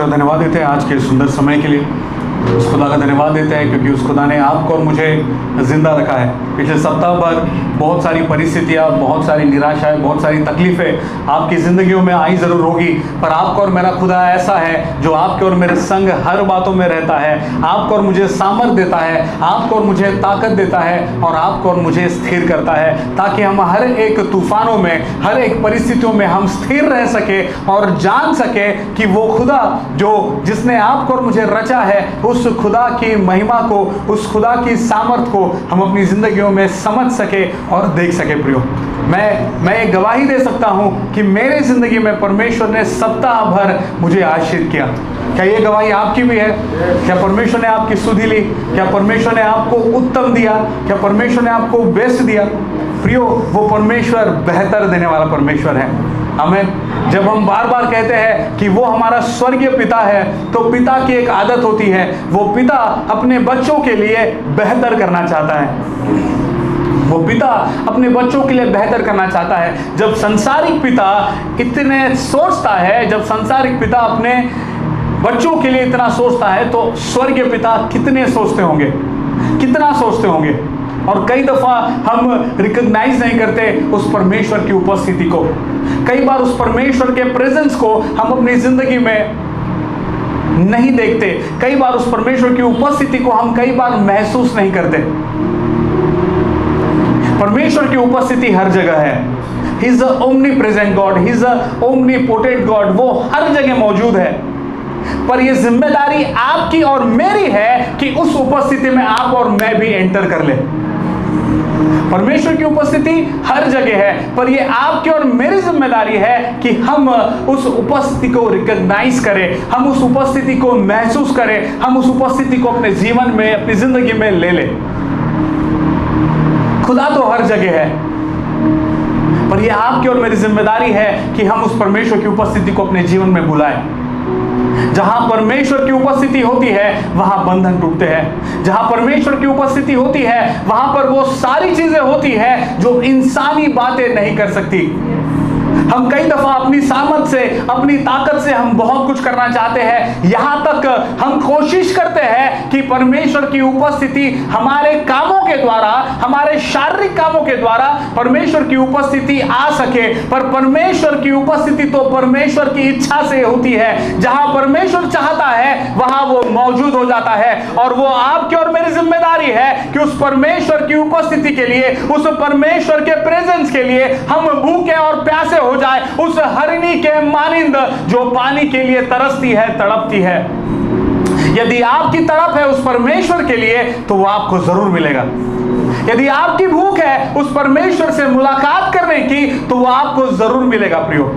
परमेश्वर का धन्यवाद देते हैं आज के सुंदर समय के लिए। उस खुदा का धन्यवाद देते हैं क्योंकि उस खुदा ने आपको और मुझे जिंदा रखा है। पिछले सप्ताह भर बहुत सारी परिस्थितियाँ, बहुत सारी निराशाएं, बहुत सारी तकलीफ़ें आपकी ज़िंदगियों में आई ज़रूर होगी, पर आपको और मेरा खुदा ऐसा है जो आपके और मेरे संग हर बातों में रहता है, आपको और मुझे सामर्थ देता है, आपको और मुझे ताकत देता है और आपको और मुझे स्थिर करता है, ताकि हम हर एक तूफानों में, हर एक परिस्थितियों में हम स्थिर रह सके और जान सके कि वो खुदा जिसने आपको और मुझे रचा है, उस खुदा की महिमा को, उस खुदा की सामर्थ को हम अपनी जिंदगियों में समझ सके और देख सके। प्रियो, मैं एक गवाही दे सकता हूं कि मेरी जिंदगी में परमेश्वर ने सप्ताह भर मुझे आशीर्वाद किया। क्या ये गवाही आपकी भी है? क्या परमेश्वर ने आपकी सुधि ली? क्या परमेश्वर ने आपको उत्तम दिया? क्या परमेश्वर ने आपको बेस्ट दिया? प्रियो, वो परमेश्वर बेहतर देने वाला परमेश्वर है। हमें जब हम बार बार कहते हैं कि वो हमारा स्वर्गीय पिता है, तो पिता की एक आदत होती है, वो पिता अपने बच्चों के लिए बेहतर करना चाहता है। वो पिता अपने बच्चों के लिए बेहतर करना चाहता है। जब संसारिक पिता इतने सोचता है, जब संसारिक पिता अपने बच्चों के लिए इतना सोचता है, तो स्वर्गीय पिता कितने सोचते होंगे, कितना सोचते होंगे। और कई दफा हम रिकॉग्नाइज नहीं करते उस परमेश्वर की उपस्थिति को। कई बार उस परमेश्वर के प्रेजेंस को हम अपनी जिंदगी में नहीं देखते। कई बार उस परमेश्वर की उपस्थिति को हम कई बार महसूस नहीं करते। परमेश्वर की उपस्थिति हर जगह है। He is a omnipresent God, he is a omnipotent God. वो हर जगह मौजूद है, पर यह जिम्मेदारी आपकी और मेरी है कि उस उपस्थिति में आप और मैं भी एंटर कर ले। परमेश्वर की उपस्थिति हर जगह है, पर यह आपकी और मेरी जिम्मेदारी है कि हम उस उपस्थिति को रिकॉग्नाइज करें, हम उस उपस्थिति को महसूस करें, हम उस उपस्थिति को अपने जीवन में, अपनी जिंदगी में ले लें। खुदा तो हर जगह है, पर यह आपकी और मेरी जिम्मेदारी है कि हम उस परमेश्वर की उपस्थिति को अपने जीवन में बुलाएं। जहां परमेश्वर की उपस्थिति होती है वहां बंधन टूटते हैं। जहां परमेश्वर की उपस्थिति होती है वहां पर वो सारी चीजें होती है जो इंसानी बातें नहीं कर सकती। हम कई दफा अपनी सामर्थ से, अपनी ताकत से हम बहुत कुछ करना चाहते हैं। यहां तक हम कोशिश करते हैं कि परमेश्वर की उपस्थिति हमारे कामों के द्वारा, हमारे शारीरिक कामों के द्वारा परमेश्वर की उपस्थिति आ सके, पर परमेश्वर की उपस्थिति तो परमेश्वर की इच्छा से होती है। जहां परमेश्वर चाहता है वहां वो मौजूद हो जाता है, और वो आपकी और मेरी जिम्मेदारी है कि उस परमेश्वर की उपस्थिति के लिए, उस परमेश्वर के प्रेजेंस के लिए हम भूखे और प्यासे हो जाए, उस हरिणी के मानिंद जो पानी के लिए तरसती है, तड़पती है। यदि आपकी तड़प है उस परमेश्वर के लिए तो वो आपको जरूर मिलेगा। यदि आपकी भूख है उस परमेश्वर से मुलाकात करने की तो वो आपको जरूर मिलेगा। प्रियो,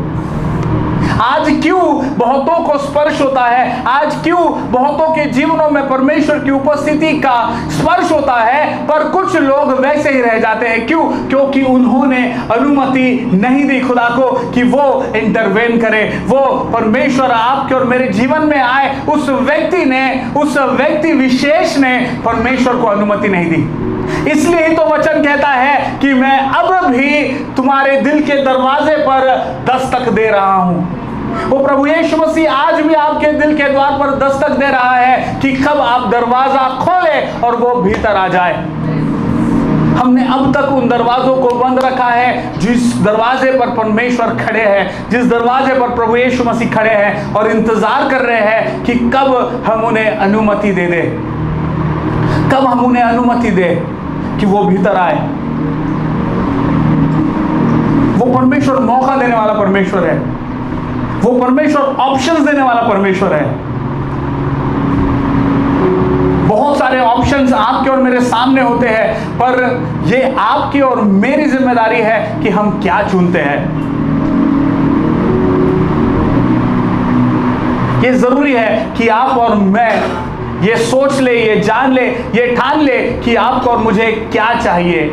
आज क्यों बहुतों को स्पर्श होता है, आज क्यों बहुतों के जीवनों में परमेश्वर की उपस्थिति का स्पर्श होता है, पर कुछ लोग वैसे ही रह जाते हैं? क्यों? क्योंकि उन्होंने अनुमति नहीं दी खुदा को कि वो इंटरवेन करे, वो परमेश्वर आपके और मेरे जीवन में आए। उस व्यक्ति विशेष ने परमेश्वर को अनुमति नहीं दी। इसलिए ही तो वचन कहता है कि मैं अब भी तुम्हारे दिल के दरवाजे पर दस्तक दे रहा हूं। वो प्रभु यीशु मसीह आज भी आपके दिल के द्वार पर दस्तक दे रहा है कि कब आप दरवाजा खोले और वो भीतर आ जाए। हमने अब तक उन दरवाजों को बंद रखा है जिस दरवाजे पर परमेश्वर खड़े हैं, जिस दरवाजे पर प्रभु यीशु मसीह खड़े हैं और इंतजार कर रहे हैं कि कब हम उन्हें अनुमति दे दे, कब हम उन्हें अनुमति दे कि वो भीतर आए। वो परमेश्वर मौका देने वाला परमेश्वर है, वो परमेश्वर ऑप्शंस देने वाला परमेश्वर है। बहुत सारे ऑप्शंस आपके और मेरे सामने होते हैं, पर ये आपकी और मेरी जिम्मेदारी है कि हम क्या चुनते हैं। ये जरूरी है कि आप और मैं ये सोच ले, ये जान ले, ये ठान ले कि आपको और मुझे क्या चाहिए।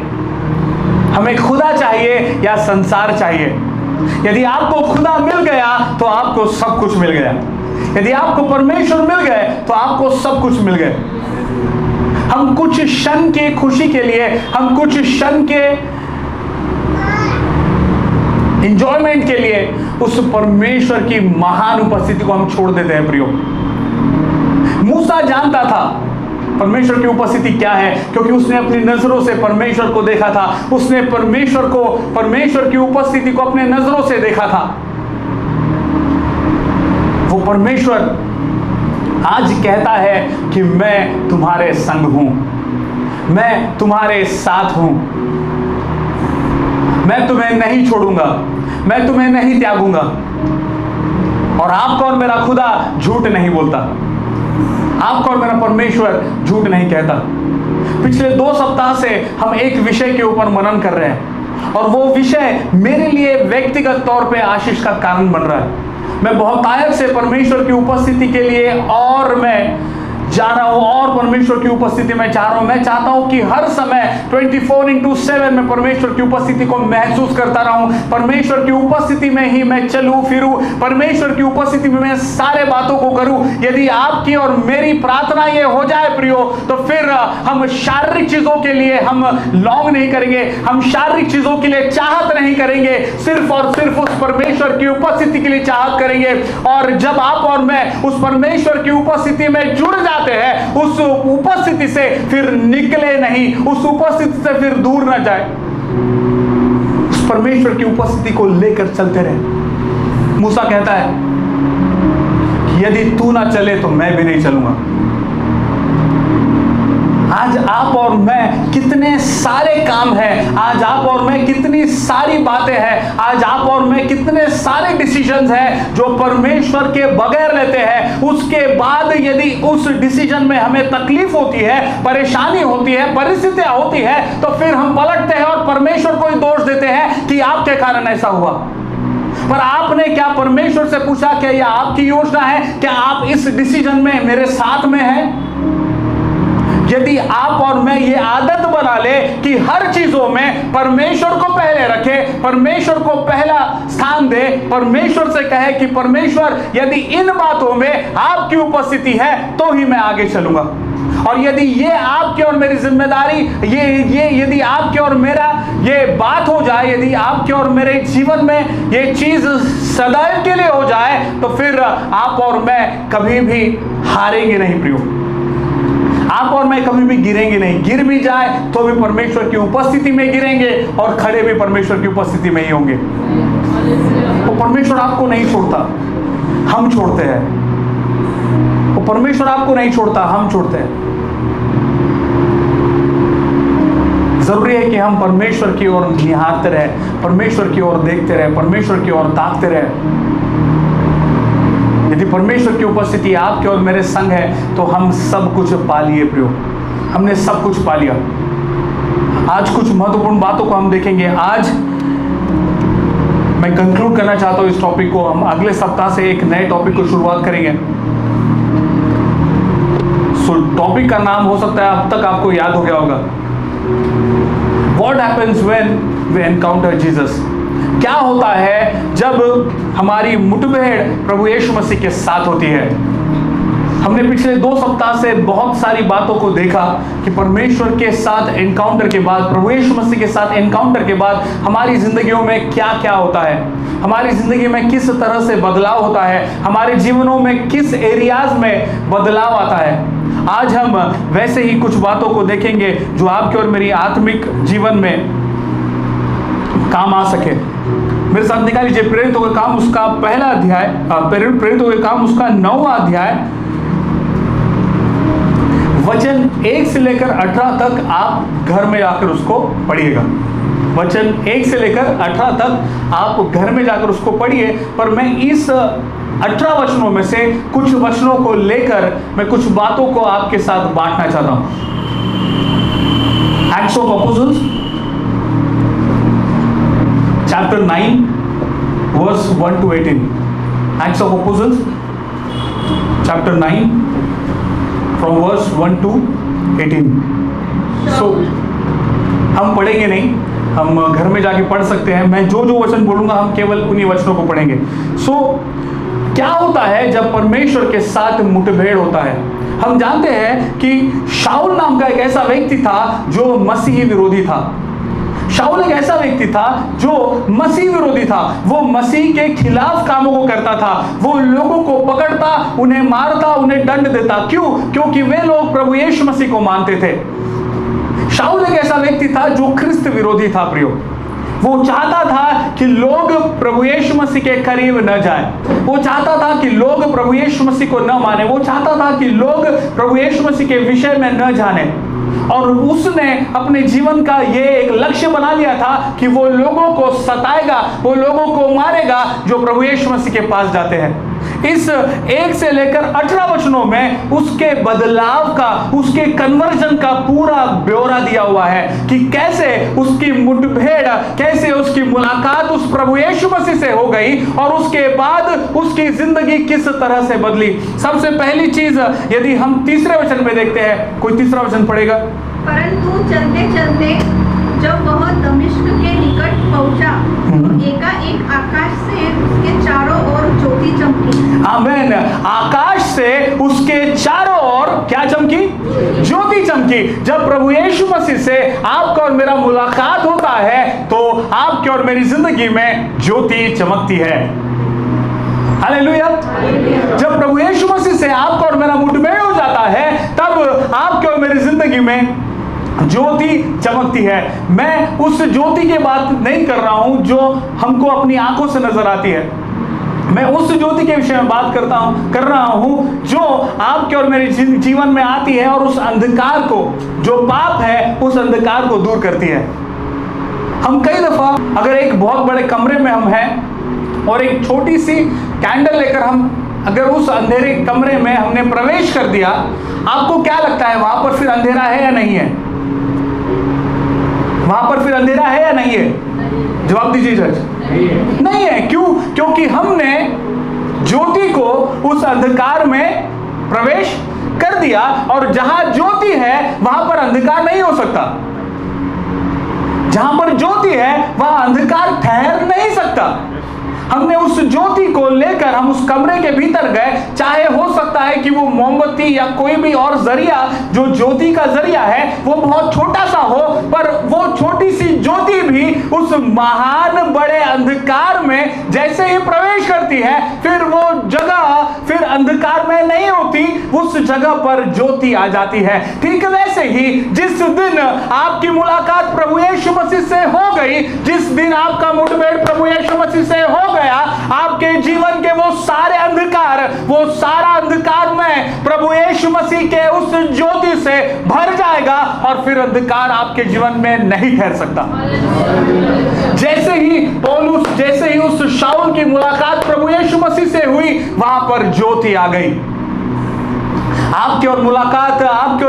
हमें खुदा चाहिए या संसार चाहिए? यदि आपको खुदा मिल गया तो आपको सब कुछ मिल गया। यदि आपको परमेश्वर मिल गए तो आपको सब कुछ मिल गए। हम कुछ क्षण की खुशी के लिए, हम कुछ क्षण के एंजॉयमेंट के लिए उस परमेश्वर की महान उपस्थिति को हम छोड़ देते हैं प्रियो। मूसा जानता था परमेश्वर की उपस्थिति क्या है, क्योंकि उसने अपनी नजरों से परमेश्वर को देखा था। उसने परमेश्वर की उपस्थिति को अपने नजरों से देखा था। वो परमेश्वर आज कहता है कि मैं तुम्हारे संग हूं, मैं तुम्हारे साथ हूं, मैं तुम्हें नहीं छोड़ूंगा, मैं तुम्हें नहीं त्यागूंगा। और आपका और मेरा खुदा झूठ नहीं बोलता, आपका और मेरा परमेश्वर झूठ नहीं कहता। पिछले 2 सप्ताह से हम एक विषय के ऊपर मनन कर रहे हैं, और वो विषय मेरे लिए व्यक्तिगत तौर पे आशीष का कारण बन रहा है। मैं बहुत आयत से परमेश्वर की उपस्थिति के लिए और मैं जा रहा हूं, और परमेश्वर की उपस्थिति में चाह रहा हूं। मैं चाहता हूं कि हर समय 24/7 में परमेश्वर की उपस्थिति को महसूस करता रहूं। परमेश्वर की उपस्थिति में ही मैं चलूं फिरूं, परमेश्वर की उपस्थिति में मैं सारे बातों को करूं। यदि आपकी और मेरी प्रार्थना ये हो जाए प्रियो, तो फिर हम शारीरिक चीजों के लिए हम लॉन्ग नहीं करेंगे, हम शारीरिक चीजों के लिए चाहत नहीं करेंगे, सिर्फ और सिर्फ उस परमेश्वर की उपस्थिति के लिए चाहत करेंगे। और जब आप और मैं उस परमेश्वर की उपस्थिति में जुड़ जाते हैं, उस उपस्थिति से फिर निकले नहीं, उस उपस्थिति से फिर दूर ना जाए, उस परमेश्वर की उपस्थिति को लेकर चलते रहे। मूसा कहता है कि यदि तू ना चले तो मैं भी नहीं चलूंगा। आज आप और मैं कितने सारे काम हैं, आज आप और मैं कितनी सारी बातें हैं, आज आप और मैं कितने सारे डिसीजंस हैं जो परमेश्वर के बगैर लेते हैं। उसके बाद यदि उस डिसीजन में हमें तकलीफ होती है, परेशानी होती है, परिस्थितियां होती है, तो फिर हम पलटते हैं और परमेश्वर को ही दोष देते हैं कि आपके कारण ऐसा हुआ। पर आपने क्या परमेश्वर से पूछा क्या यह आपकी योजना है? क्या आप इस डिसीजन में मेरे साथ में हैं? यदि आप और मैं ये आदत बना ले कि हर चीजों में परमेश्वर को पहले रखे, परमेश्वर को पहला स्थान दे, परमेश्वर से कहे कि परमेश्वर यदि इन बातों में आपकी उपस्थिति है तो ही मैं आगे चलूंगा। और यदि ये आपकी और मेरी जिम्मेदारी, ये यदि आपके और मेरा ये बात हो जाए, यदि आपके और मेरे जीवन में ये चीज सदैव के लिए हो जाए, तो फिर आप और मैं कभी भी हारेंगे नहीं प्रियो। आप और मैं कभी भी गिरेंगे नहीं। गिर भी जाए तो भी परमेश्वर की उपस्थिति में गिरेंगे, और खड़े भी परमेश्वर की उपस्थिति में ही होंगे। तो परमेश्वर आपको नहीं छोड़ता, हम छोड़ते हैं। वो परमेश्वर आपको नहीं छोड़ता, हम छोड़ते हैं। जरूरी है कि हम परमेश्वर की ओर निहारते रहे, परमेश्वर की ओर देखते रहे, परमेश्वर की ओर ताकते रहे। यदि परमेश्वर की उपस्थिति आपके और मेरे संग है तो हम सब कुछ पा लिए प्रियो, हमने सब कुछ पा लिया। आज कुछ महत्वपूर्ण बातों को हम देखेंगे। आज मैं कंक्लूड करना चाहता हूं इस टॉपिक को। हम अगले सप्ताह से एक नए टॉपिक को शुरुआत करेंगे। सो टॉपिक का नाम हो सकता है अब तक आपको याद हो गया होगा, What happens when we encounter Jesus? क्या होता है जब हमारी मुठभेड़ प्रभु यीशु मसीह के साथ होती है? हमने पिछले 2 सप्ताह से बहुत सारी बातों को देखा कि परमेश्वर के साथ एनकाउंटर के बाद, प्रभु यीशु मसीह के साथ एनकाउंटर के बाद हमारी जिंदगियों में क्या क्या होता है, हमारी जिंदगी में किस तरह से बदलाव होता है, हमारे जीवनों में किस एरियाज में बदलाव आता है। आज हम वैसे ही कुछ बातों को देखेंगे जो आपके और मेरी आत्मिक जीवन में काम आ सके। मेरे साथ निकाल लीजिए प्रेरितों के काम उसका पहला अध्याय, प्रेरितों के काम उसका 9वां अध्याय, वचन 1 से लेकर 18 तक आप घर में जाकर उसको पढ़िएगा। वचन 1 से लेकर 18 तक आप घर में जाकर उसको पढ़िए। पर मैं इस 18 वचनों में से कुछ वचनों को लेकर मैं कुछ बातों को आपके साथ बांटना चाहता हूं। Acts of apostles chapter 9 verse 1 to 18। Acts of apostles chapter 9 from verse 1 to 18। So हम पढ़ेंगे नहीं, हम घर में जाके पढ़ सकते हैं। मैं जो जो वचन बोलूंगा हम केवल उन्हीं वचनों को पढ़ेंगे। सो क्या होता है जब परमेश्वर के साथ मुठभेड़ होता है? हम जानते हैं कि शाऊल नाम का एक ऐसा व्यक्ति था जो मसीही विरोधी था। शाऊल एक ऐसा व्यक्ति था जो मसीह विरोधी था। वो मसीह के खिलाफ कामों को करता था। वो लोगों को पकड़ता, उन्हें मारता, उन्हें दंड देता। क्यों? क्योंकि वे लोग प्रभु यीशु मसीह को मानते थे। शाऊल एक ऐसा व्यक्ति था जो ख्रिस्त विरोधी था प्रियो। वो चाहता था कि लोग प्रभु यीशु मसीह के करीब न जाएं। वो चाहता था कि लोग प्रभु यीशु मसीह को न माने। वो चाहता था कि लोग प्रभु यीशु मसीह के विषय में न जाने। और उसने अपने जीवन का ये एक लक्ष्य बना लिया था कि वो लोगों को सताएगा, वो लोगों को मारेगा जो प्रभु यीशु मसीह के पास जाते हैं। इस 1 से लेकर 18 वचनों में उसके बदलाव का, उसके कन्वर्जन का पूरा ब्यौरा दिया हुआ है कि कैसे उसकी मुठभेड़, कैसे उसकी मुलाकात उस प्रभु यीशु मसीह से हो गई और उसके बाद उसकी जिंदगी किस तरह से बदली। सबसे पहली चीज, यदि हम तीसरे वचन में देखते हैं, कोई तीसरा वचन पढ़ेगा। परंतु चलते चलते जब वह दमिश्क के निकट पहुंचा तो एकाएक आकाश से उसके चारों ओर ज्योति चमकी। आमीन। आकाश से उसके चारों ओर क्या चमकी? ज्योति चमकी। जब प्रभु यीशु मसीह से आपका और मेरा मुलाकात होता है तो आपकी और मेरी जिंदगी में ज्योति चमकती है। हालेलुया। जब प्रभु यीशु मसीह से आपका और मेरा मुठभेड़ हो जाता है तब आपके और मेरी जिंदगी में ज्योति चमकती है। मैं उस ज्योति की बात नहीं कर रहा हूं जो हमको अपनी आंखों से नजर आती है। मैं उस ज्योति के विषय में बात कर रहा हूं जो आपके और मेरे जीवन में आती है और उस अंधकार को, जो पाप है, उस अंधकार को दूर करती है। हम कई दफा अगर एक बहुत बड़े कमरे में हम हैं और एक छोटी सी कैंडल लेकर हम अगर उस अंधेरे कमरे में हमने प्रवेश कर दिया, आपको क्या लगता है वहां पर फिर अंधेरा है या नहीं है? वहां पर फिर अंधेरा है या नहीं है? जवाब दीजिए जज। नहीं है। क्यों? क्योंकि हमने ज्योति को उस अंधकार में प्रवेश कर दिया और जहां ज्योति है वहां पर अंधकार नहीं हो सकता। जहां पर ज्योति है वहां अंधकार ठहर नहीं सकता। हमने उस ज्योति को लेकर हम उस कमरे के भीतर गए, चाहे हो सकता है कि वो मोमबत्ती या कोई भी और जरिया, जो ज्योति का जरिया है, वो बहुत छोटा सा हो, पर वो छोटी सी ज्योति भी उस महान बड़े अंधकार में जैसे ही प्रवेश करती है फिर वो जगह फिर अंधकार में नहीं होती, उस जगह पर ज्योति आ जाती है। ठीक वैसे ही जिस दिन आपकी मुलाकात प्रभु यीशु मसीह से हो गई, जिस दिन आपका मुठभेड़ प्रभु यीशु मसीह से हो गया, आपके जीवन के वो सारे अंधकार, वो सारा अंधकार में प्रभु यीशु मसीह के उस ज्योति से भर जाएगा और फिर अंधकार आपके जीवन में नहीं ठहर सकता। जैसे ही उस शाऊल की मुलाकात प्रभु यीशु मसीह से हुई, वहां पर ज्योति आ गई। आपकी और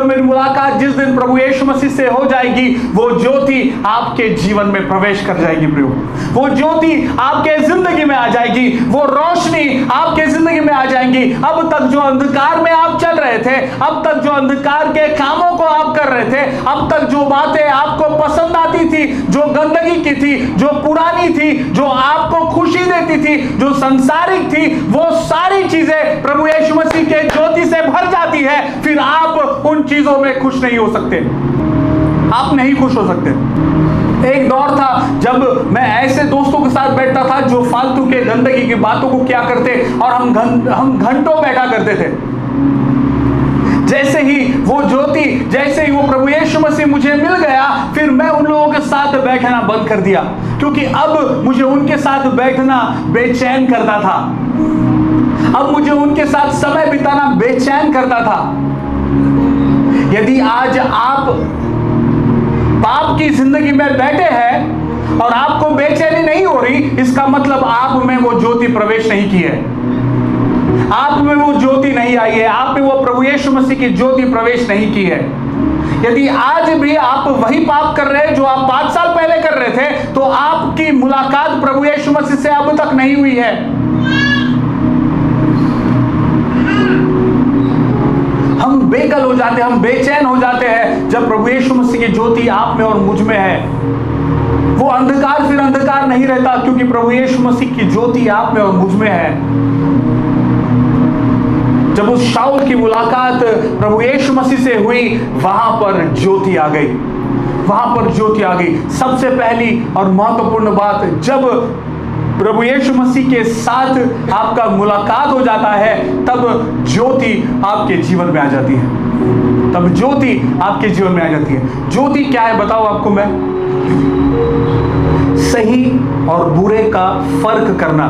मेरी मुलाकात जिस दिन प्रभु यीशु मसीह से हो जाएगी, वो ज्योति आपके जीवन में प्रवेश कर जाएगी प्रियो। वो ज्योति आपके जिंदगी में आ जाएगी, वो रोशनी आपके जिंदगी में आ जाएंगी। अब तक जो अंधकार में आप चल रहे थे, अब तक जो अंधकार के कामों को आप कर रहे थे, अब तक जो बातें आपको पसंद आती थी, जो गंदगी की थी, जो पुरानी थी, जो आपको खुशी देती थी, जो संसारिक थी, वो सारी चीजें प्रभु यीशु मसीह के ज्योति से भर जाती है। फिर आप उन चीजों में खुश नहीं हो सकते। आप नहीं खुश हो सकते। एक दौर था जब मैं ऐसे दोस्तों के साथ बैठता था जो फालतू के गंदगी की बातों को क्या करते और हम घंटों बैठा करते थे। जैसे ही वो ज्योति, जैसे ही वो प्रभु यीशु मसीह मुझे मिल गया, फिर मैं उन लोगों के साथ बैठना बंद कर दिया, क्योंकि अब मुझे उनके साथ बैठना बेचैन करता था। अब मुझे उनके साथ समय बिताना बेचैन करता था। यदि आज आप पाप की जिंदगी में बैठे हैं और आपको बेचैनी नहीं हो रही, इसका मतलब आप में वो ज्योति प्रवेश नहीं की है, आप में वो ज्योति नहीं आई है, आप में वो प्रभु यीशु मसीह की ज्योति प्रवेश नहीं की है। यदि आज भी आप वही पाप कर रहे हैं जो आप 5 साल पहले कर रहे थे, तो आपकी मुलाकात प्रभु यीशु मसीह से अब तक नहीं हुई है। हम बेकल हो जाते हैं, हम बेचैन हो जाते हैं जब प्रभु यीशु मसीह की ज्योति आप में और मुझ में है। वो अंधकार फिर अंधकार नहीं रहता, क्योंकि प्रभु यीशु मसीह की ज्योति आप में और मुझ में है। जब उस शाऊल की मुलाकात प्रभु यीशु मसीह से हुई, वहां पर ज्योति आ गई। वहां पर ज्योति आ गई। सबसे पहली और महत्वपूर्ण बात, जब प्रभु यीशु मसीह के साथ आपका मुलाकात हो जाता है, तब ज्योति आपके जीवन में आ जाती है। तब ज्योति आपके जीवन में आ जाती है। ज्योति क्या है बताओ आपको मैं? सही और बुरे का फर्क करना,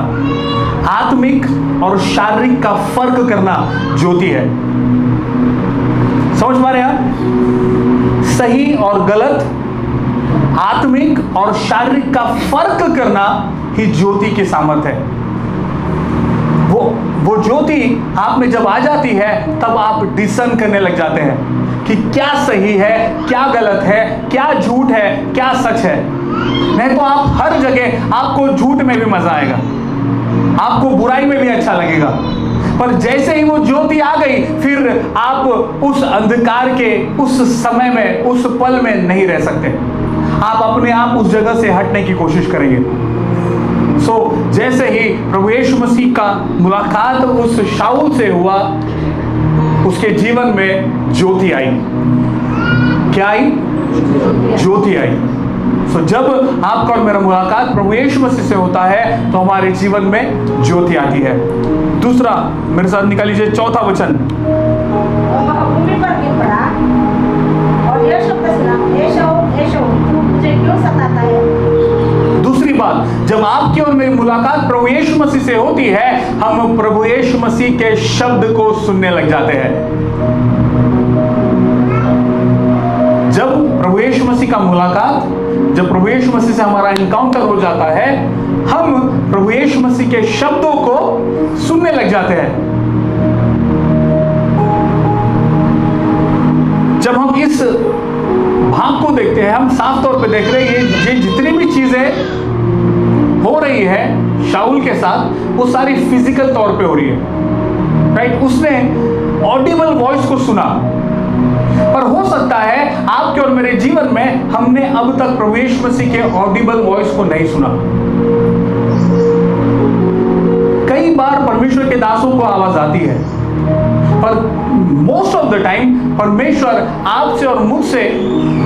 आत्मिक और शारीरिक का फर्क करना ज्योति है। समझ पा रहे हैं आप? सही और गलत, आत्मिक और शारीरिक का फर्क करना ही ज्योति की सामर्थ है। वो ज्योति आप में जब आ जाती है, तब आप डिस्कर्न करने लग जाते हैं कि क्या सही है, क्या गलत है, क्या झूठ है, क्या सच है। नहीं तो आप हर जगह, आपको झूठ में भी मजा आएगा, आपको बुराई में भी अच्छा लगेगा, पर जैसे ही वो ज्योति आ गई, फिर आप उस अंधकार के उस समय में, उस पल में नहीं रह सकते। आप अपने आप उस जगह से हटने की कोशिश करेंगे। जैसे ही प्रभु यीशु मसीह का मुलाकात उस शाऊल से हुआ, उसके जीवन में ज्योति आई। क्या आई? ज्योति आई। जब आपका और मेरा मुलाकात प्रभु यीशु मसीह से होता है, तो हमारे जीवन में ज्योति आती है। दूसरा, मेरे साथ निकाल लीजिए चौथा वचन। भूमि पर गिर पड़ा और यह शब्द सुना, एशौ, तू मुझे क्यों सताता है? दूसरी बात, जब आपकी और मेरी मुलाकात प्रभु यीशु मसीह से होती है, हम प्रभु यीशु मसीह के शब्द को सुनने लग जाते हैं। जब प्रभु यीशु मसीह का मुलाकात, जब प्रभु यीशु मसीह से हमारा एनकाउंटर हो जाता है, हम प्रभु यीशु मसीह के शब्दों को सुनने लग जाते हैं। जब हम इस भाग को देखते हैं, हम साफ तौर पे देख रहे हैं ये जितनी भी चीजें हो रही है शाऊल के साथ, वो सारी फिजिकल तौर पे हो रही है, राइट? उसने ऑडिबल वॉइस को सुना, पर हो सकता है आपके और मेरे जीवन में हमने अब तक प्रभु यीशु मसीह के ऑडिबल वॉइस को नहीं सुना। कई बार परमेश्वर के दासों को आवाज आती है, पर मोस्ट ऑफ द टाइम परमेश्वर आपसे और मुझसे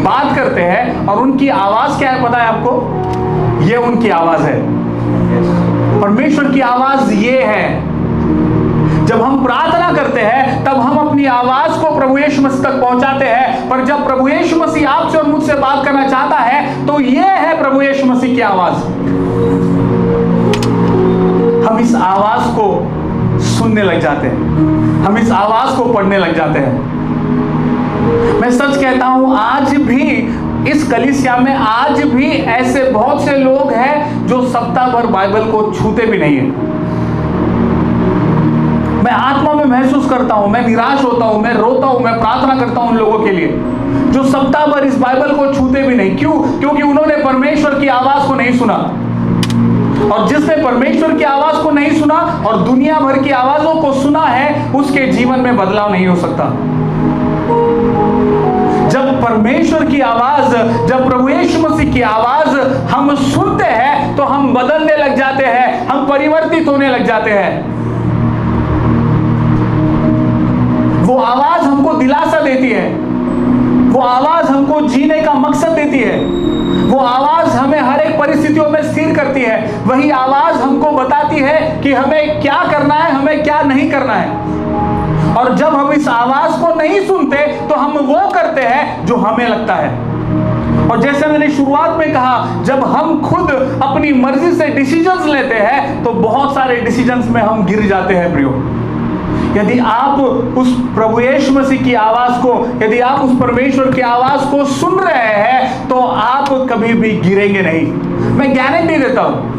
बात करते हैं, और उनकी आवाज क्या है पता है आपको? ये उनकी आवाज है। परमेश्वर की आवाज ये है। जब हम प्रार्थना करते हैं, तब हम अपनी आवाज को प्रभु यीशु मसीह तक पहुंचाते हैं, पर जब प्रभु यीशु मसीह आपसे और मुझसे बात करना चाहता है, तो ये है प्रभु यीशु मसीह की आवाज। हम इस आवाज को सुनने लग जाते हैं, हम इस आवाज को पढ़ने लग जाते हैं। मैं सच कहता हूं, आज भी इस कलीसिया में आज भी ऐसे बहुत से लोग हैं जो सप्ताह भर बाइबल को छूते भी नहीं है। मैं आत्मा में महसूस करता हूं, मैं निराश होता हूं, मैं रोता हूं, मैं प्रार्थना करता हूं उन लोगों के लिए जो सप्ताह भर इस बाइबल को छूते भी नहीं। क्यों? क्योंकि उन्होंने परमेश्वर की आवाज को नहीं सुना, और जिसने परमेश्वर की आवाज को नहीं सुना और दुनिया भर की आवाजों को सुना है, उसके जीवन में बदलाव नहीं हो सकता। जब परमेश्वर की आवाज, जब प्रभु यीशु मसीह की आवाज हम सुनते हैं, तो हम बदलने लग जाते हैं, हम परिवर्तित होने लग जाते हैं। वो आवाज हमको दिलासा देती है, वो आवाज हमको जीने का मकसद देती है, वो आवाज हमें हर एक परिस्थितियों में स्थिर करती है। वही आवाज हमको बताती है कि हमें क्या करना है, हमें क्या नहीं करना है। और जब हम इस आवाज को नहीं सुनते, तो हम वो करते हैं जो हमें लगता है। और जैसे मैंने शुरुआत में कहा, जब हम खुद अपनी मर्जी से डिसीजंस लेते हैं, तो बहुत सारे डिसीजंस में हम गिर जाते हैं प्रियो। यदि आप उस प्रभु यीशु मसीह की आवाज को, यदि आप उस परमेश्वर की आवाज को सुन रहे हैं, तो आप कभी भी गिरेंगे नहीं। मैं गारंटी देता हूं,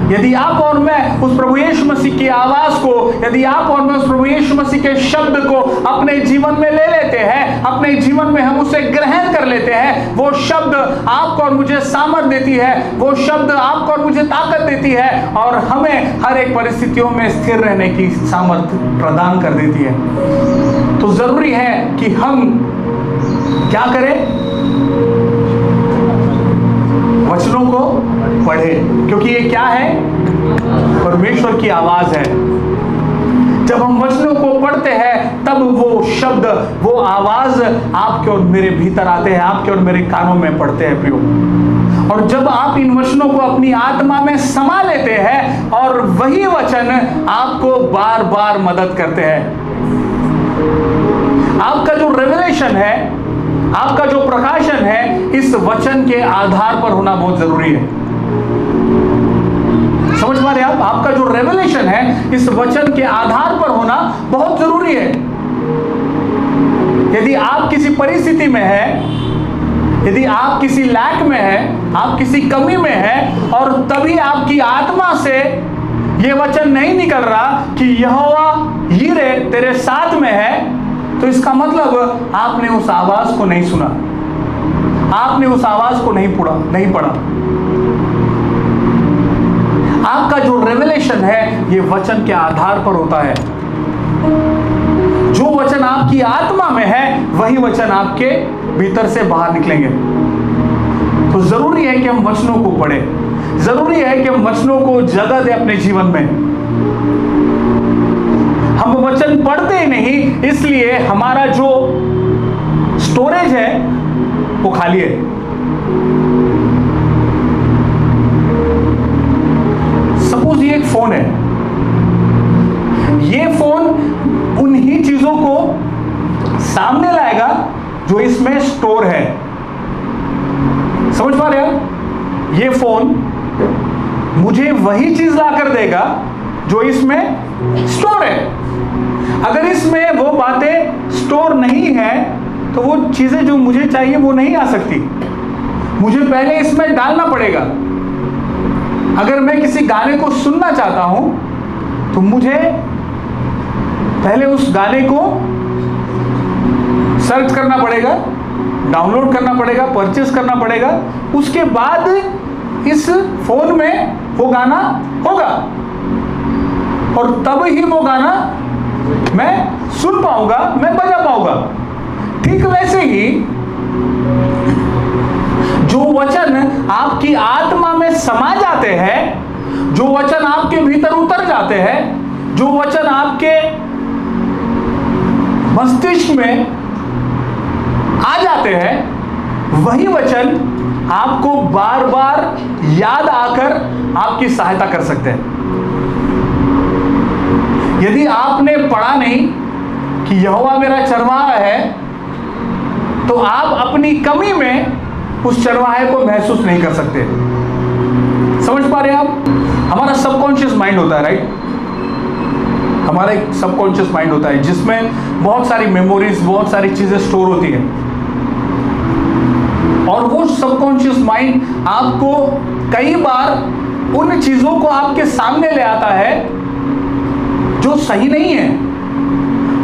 यदि आप और मैं उस प्रभु यीशु मसीह की आवाज को, यदि आप और मैं उस प्रभु यीशु मसीह के शब्द को अपने जीवन में ले लेते हैं, अपने जीवन में हम उसे ग्रहण कर लेते हैं, वो शब्द आपको और मुझे सामर्थ देती है, वो शब्द आपको और मुझे ताकत देती है, और हमें हर एक परिस्थितियों में स्थिर रहने की सामर्थ प्रदान कर देती है। तो जरूरी है कि हम क्या करें? वचनों को पढ़े, क्योंकि ये क्या है? परमेश्वर की आवाज है। जब हम वचनों को पढ़ते हैं तब वो शब्द, वो आवाज आपके और मेरे भीतर आते हैं, आपके और मेरे कानों में पड़ते हैं प्रियो। और जब आप इन वचनों को अपनी आत्मा में समा लेते हैं और वही वचन आपको बार बार मदद करते हैं। आपका जो रेवलेशन है, आपका जो प्रकाशन है, इस वचन के आधार पर होना बहुत जरूरी है। समझ पा रहे आप? आपका जो रेवलेशन है इस वचन के आधार पर होना बहुत जरूरी है। यदि आप किसी परिस्थिति में हैं, यदि आप किसी लैक में हैं, आप किसी कमी में हैं और तभी आपकी आत्मा से यह वचन नहीं निकल रहा कि यहोवा यीरे तेरे साथ में है, तो इसका मतलब आपने उस आवाज को नहीं सुना, आपने उस आवाज को नहीं पढ़ा। आपका जो रेवलेशन है ये वचन के आधार पर होता है। जो वचन आपकी आत्मा में है वही वचन आपके भीतर से बाहर निकलेंगे। तो जरूरी है कि हम वचनों को पढ़ें, जरूरी है कि हम वचनों को जगह दें अपने जीवन में। हम वचन पढ़ते ही नहीं, इसलिए हमारा जो स्टोरेज है वो खाली है। सपोज ये एक फोन है, ये फोन उन्हीं चीजों को सामने लाएगा जो इसमें स्टोर है। समझ पा रहे हैं? ये फोन मुझे वही चीज ला कर देगा जो इसमें स्टोर है। अगर इसमें वो बातें स्टोर नहीं है तो वो चीजें जो मुझे चाहिए वो नहीं आ सकती। मुझे पहले इसमें डालना पड़ेगा। अगर मैं किसी गाने को सुनना चाहता हूं तो मुझे पहले उस गाने को सर्च करना पड़ेगा, डाउनलोड करना पड़ेगा, परचेस करना पड़ेगा। उसके बाद इस फोन में वो गाना होगा और तब ही वो गाना मैं सुन पाऊंगा, मैं बजा पाऊंगा। ठीक वैसे ही जो वचन आपकी आत्मा में समा जाते हैं, जो वचन आपके भीतर उतर जाते हैं, जो वचन आपके मस्तिष्क में आ जाते हैं, वही वचन आपको बार बार याद आकर आपकी सहायता कर सकते हैं। यदि आपने पढ़ा नहीं कि यहोवा मेरा चरवाहा है, तो आप अपनी कमी में उस चरवाहे को महसूस नहीं कर सकते। समझ पा रहे हैं आप? हमारा सबकॉन्शियस माइंड होता है, राइट? हमारा एक सबकॉन्शियस माइंड होता है जिसमें बहुत सारी मेमोरीज, बहुत सारी चीजें स्टोर होती हैं। और वो सबकॉन्शियस माइंड आपको कई बार उन चीजों को आपके सामने ले आता है जो सही नहीं है,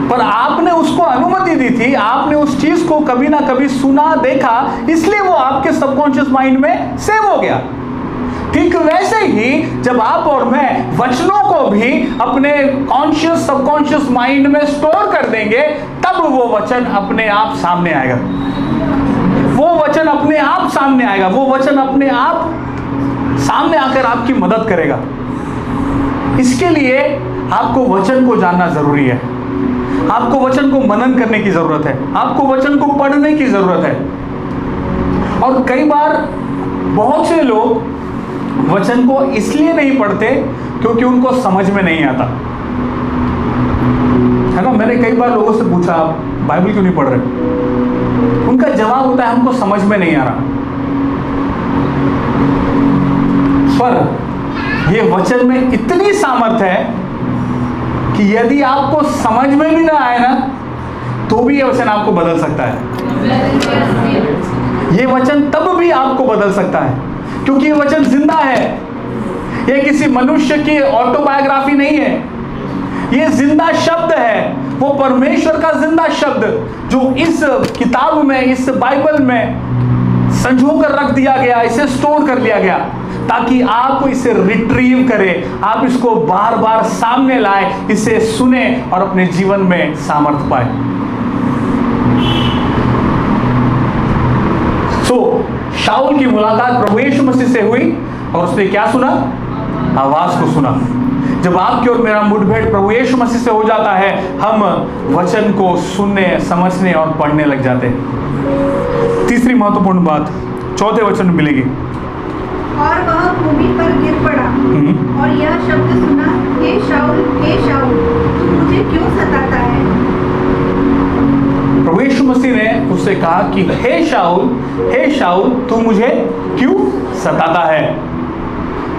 पर आपने उसको अनुमति दी थी, आपने उस चीज को कभी ना कभी सुना, देखा, इसलिए वो आपके सबकॉन्शियस माइंड में सेव हो गया। ठीक वैसे ही जब आप और मैं वचनों को भी अपने कॉन्शियस सबकॉन्शियस माइंड में स्टोर कर देंगे, तब वो वचन अपने आप सामने आएगा। वो वचन अपने आप सामने आएगा, वो वचन अपने आप सामने आकर आपकी मदद करेगा। इसके लिए आपको वचन को जानना जरूरी है, आपको वचन को मनन करने की जरूरत है, आपको वचन को पढ़ने की जरूरत है। और कई बार बहुत से लोग वचन को इसलिए नहीं पढ़ते क्योंकि उनको समझ में नहीं आता, है ना? मैंने कई बार लोगों से पूछा, आप बाइबल क्यों नहीं पढ़ रहे? उनका जवाब होता है, हमको समझ में नहीं आ रहा। पर यह वचन में इतनी सामर्थ है कि यदि आपको समझ में भी ना आए ना, तो भी यह वचन आपको बदल सकता है। यह वचन तब भी आपको बदल सकता है क्योंकि यह वचन जिंदा है। यह किसी मनुष्य की ऑटोबायोग्राफी नहीं है, यह जिंदा शब्द है। वो परमेश्वर का जिंदा शब्द जो इस किताब में, इस बाइबल में संजो कर रख दिया गया, इसे स्टोर कर लिया गया ताकि आप इसे रिट्रीव करें, आप इसको बार बार सामने लाए, इसे सुने और अपने जीवन में सामर्थ पाए। शाऊल की मुलाकात प्रभु यीशु मसीह से हुई और उसने क्या सुना? आवाज को सुना। जब आपकी और मेरा मुठभेड़ प्रभु यीशु मसीह से हो जाता है, हम वचन को सुनने, समझने और पढ़ने लग जाते हैं। तीसरी महत्वपूर्ण बात चौथे वचन में मिलेगी। और वह भूमि पर गिर पड़ा और यह शब्द सुना, हे शाऊल तू मुझे क्यों सताता है। प्रभु यीशु मसीह ने उससे कहा कि हे शाऊल तू मुझे क्यों सताता है।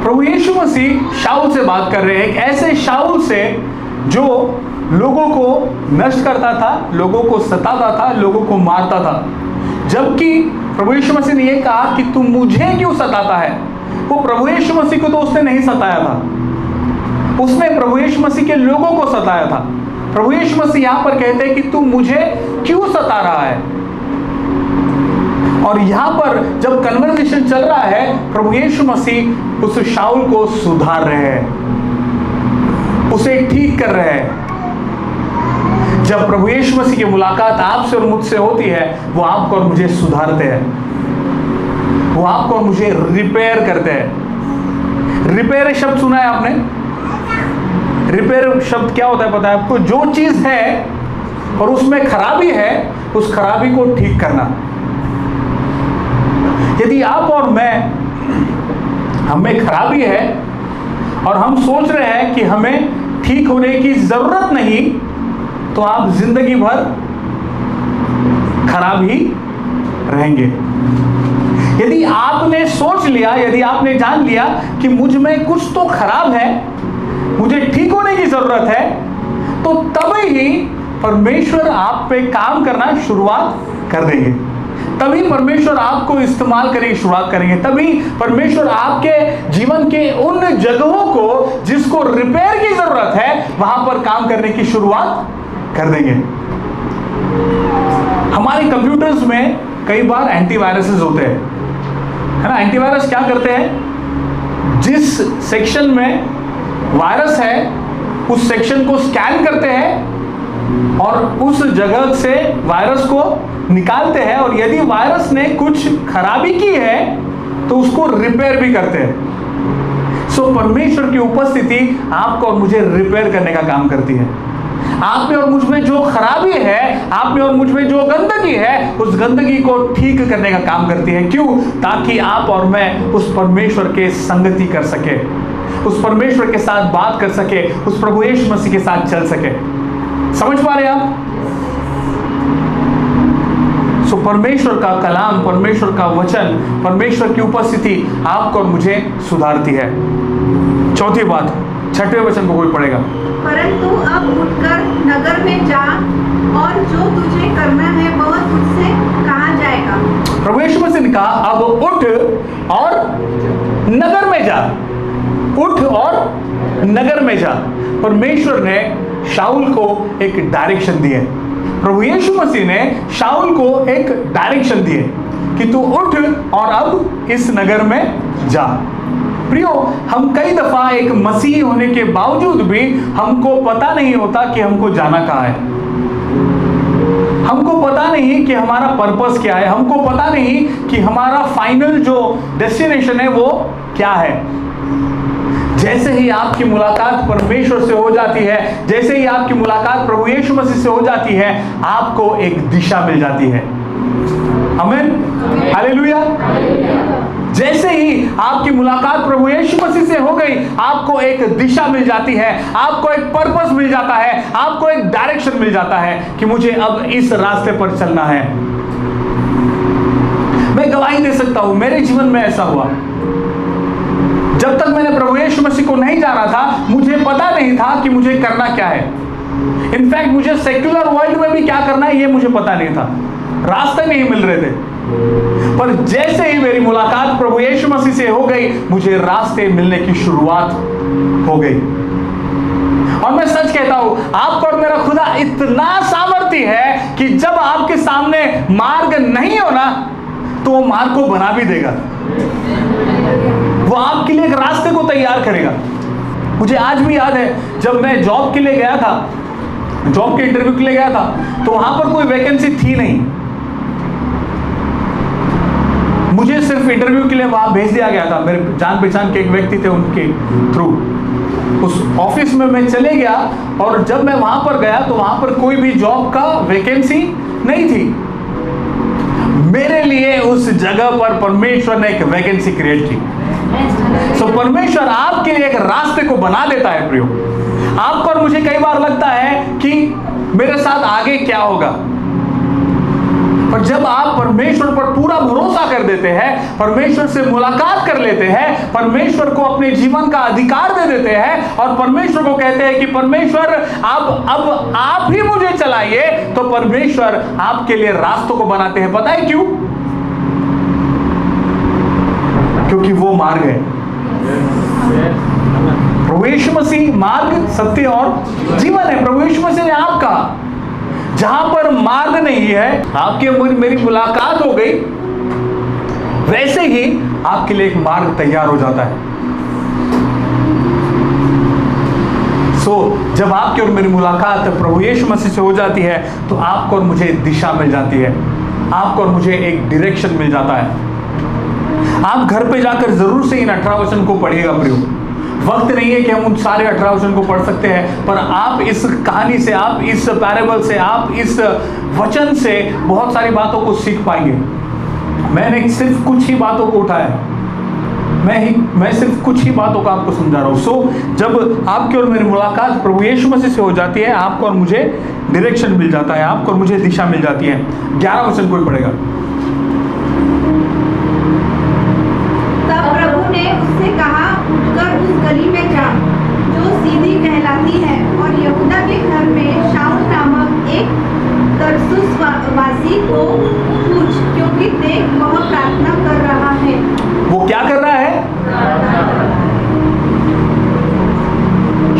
प्रभु यीशु मसीह शाऊल से बात कर रहे हैं, एक ऐसे शाऊल से जो लोगों को नष्ट करता था, लोगों को सताता था, लोगों को मारता था। जबकि प्रभु यीशु मसीह ने यह कहा कि तू मुझे क्यों सताता है। वो प्रभु यीशु मसीह को तो उसने नहीं सताया था, उसने प्रभु यीशु मसीह के लोगों को सताया था। प्रभु यीशु मसीह यहां पर कहते हैं कि तू मुझे क्यों सता रहा है। और यहां पर जब कन्वर्सेशन चल रहा है, प्रभु यीशु मसीह उस शाऊल को सुधार रहे हैं, उसे ठीक कर रहे हैं। जब प्रभु यीशु मसीह की मुलाकात आपसे और मुझसे होती है, वो आपको और मुझे सुधारते हैं, वो आपको और मुझे रिपेयर करते हैं। रिपेयर शब्द सुना है आपने? रिपेयर शब्द क्या होता है पता है आपको? जो चीज है और उसमें खराबी है, उस खराबी को ठीक करना। यदि आप और मैं, हमें खराबी है और हम सोच रहे हैं कि हमें ठीक होने की जरूरत नहीं, तो आप जिंदगी भर खराब ही रहेंगे। यदि आपने सोच लिया, यदि आपने जान लिया कि मुझ में कुछ तो खराब है, मुझे ठीक होने की जरूरत है, तो तभी ही परमेश्वर आप पे काम करना शुरुआत कर देंगे। तभी परमेश्वर आपको इस्तेमाल करने की शुरुआत करेंगे। तभी परमेश्वर आपके जीवन के उन जगहों को जिसको रिपेयर की जरूरत है, वहां पर काम करने की शुरुआत कर देंगे। हमारे कंप्यूटर्स में कई बार एंटीवायरसेस होते हैं, है ना। एंटीवायरस क्या करते हैं? जिस सेक्शन में वायरस है उस सेक्शन को स्कैन करते हैं और उस जगह से वायरस को निकालते हैं, और यदि वायरस ने कुछ खराबी की है तो उसको रिपेयर भी करते हैं। सो परमेश्वर की उपस्थिति आपको और मुझे रिपेयर करने का काम करती है। आप में और मुझ में जो खराबी है, आप में और मुझ में जो गंदगी है, उस गंदगी को ठीक करने का काम करती है। क्यों? ताकि आप और मैं उस परमेश्वर के संगति कर सके, उस परमेश्वर के साथ बात कर सके, उस प्रभु यीशु मसीह के साथ चल सके। समझ पा रहे हैं आप? सो परमेश्वर का कलाम, परमेश्वर का वचन, परमेश्वर की उपस्थिति आपको और मुझे सुधारती है। चौथी बात, छठवें वचन को कोई पढ़ेगा। परंतु अब उठकर नगर में जा, और जो तुझे करना है वह तुझसे कहा जाएगा। प्रभु यीशु मसीह ने कहा, अब उठ और नगर में जा, उठ और नगर में जा। परमेश्वर ने शाऊल को एक डायरेक्शन दी है। प्रभु यीशु मसीह ने शाऊल को एक डायरेक्शन दी है कि तू उठ और अब इस नगर में जा। प्रियो, हम कई दफा एक मसीही होने के बावजूद भी हमको पता नहीं होता कि हमको जाना कहाँ है। हमको पता नहीं कि हमारा पर्पस क्या है, हमको पता नहीं कि हमारा फाइनल जो डेस्टिनेशन है वो क्या है। जैसे ही आपकी मुलाकात परमेश्वर से हो जाती है, जैसे ही आपकी मुलाकात प्रभु यीशु मसीह से हो जाती है, आपको एक दिशा मिल जाती है। आमीन, हालेलुया। जैसे ही आपकी मुलाकात प्रभु यीशु मसीह से हो गई, आपको एक दिशा मिल जाती है, आपको एक पर्पस मिल जाता है, आपको एक डायरेक्शन मिल जाता है कि मुझे अब इस रास्ते पर चलना है। मैं गवाही दे सकता हूं, मेरे जीवन में ऐसा हुआ। जब तक मैंने प्रभु यीशु मसीह को नहीं जाना था, मुझे पता नहीं था कि मुझे करना क्या है। इनफैक्ट मुझे सेक्युलर वर्ल्ड में भी क्या करना है ये मुझे पता नहीं था, रास्ते नहीं मिल रहे थे। पर जैसे ही मेरी मुलाकात प्रभु यीशु मसीह से हो गई, मुझे रास्ते मिलने की शुरुआत हो गई। और मैं सच कहता हूं, आपका और मेरा खुदा इतना सामर्थी है कि जब आपके सामने मार्ग नहीं होना तो वो मार्ग को बना भी देगा, वो आपके लिए एक रास्ते को तैयार करेगा। मुझे आज भी याद है, जब मैं जॉब के लिए गया था, जॉब के इंटरव्यू के लिए गया था, तो वहां पर कोई वैकेंसी थी नहीं। मुझे सिर्फ इंटरव्यू के लिए वहां भेज दिया गया था, मेरे जान पहचान के एक व्यक्ति थे, उनके थ्रू। उस ऑफिस में मैं चले गया और जब मैं वहां पर गया तो वहां पर कोई भी जॉब का वैकेंसी नहीं थी। मेरे लिए उस जगह पर परमेश्वर ने एक वैकेंसी क्रिएट की। सो परमेश्वर आपके लिए एक रास्ते को बना देता है प्रियो। आपको और मुझे कई बार लगता है कि मेरे साथ आगे क्या होगा, पर जब आप परमेश्वर पर पूरा भरोसा कर देते हैं, परमेश्वर से मुलाकात कर लेते हैं, परमेश्वर को अपने जीवन का अधिकार दे देते हैं और परमेश्वर को कहते हैं कि परमेश्वर अब आप ही मुझे चलाइए, तो परमेश्वर आपके लिए रास्तों को बनाते हैं। पता है क्यों? क्योंकि वो मार्ग है। प्रभु यीशु मसीह मार्ग, सत्य और जीवन है। प्रभु यीशु मसीह ने आपका, जहां पर मार्ग नहीं है, आपकी मेरी मुलाकात हो गई, वैसे ही आपके लिए एक मार्ग तैयार हो जाता है। जब आपकी और मेरी मुलाकात प्रभु यीशु मसीह से हो जाती है तो आपको और मुझे दिशा मिल जाती है, आपको और मुझे एक डायरेक्शन मिल जाता है। आप घर पे जाकर जरूर से इन 18 वचन को पढ़िएगा प्रियो। वक्त नहीं है कि हम उन सारे 18 वचन को पढ़ सकते हैं, पर आप इस कहानी से, आप इस पैराबल से, आप इस वचन से बहुत सारी बातों को सीख पाएंगे। मैंने सिर्फ कुछ ही बातों को उठाया, मैं सिर्फ कुछ ही बातों का आपको समझा रहा हूँ। जब आपकी और मेरी मुलाकात प्रभु यीशु मसीह से हो जाती है, आपको और मुझे डायरेक्शन मिल जाता है, आपको और मुझे दिशा मिल जाती है। 11 वचन कोई पढ़ेगा। तब प्रभु ने उससे कहा, उठकर उस गली में जा जो सीधी कहलाती है और यहूदा के घर में शाऊल नामक एक तरसुस वासी को पूछ, क्योंकि देख वह प्रार्थना कर रहा है। वो क्या कर रहा है?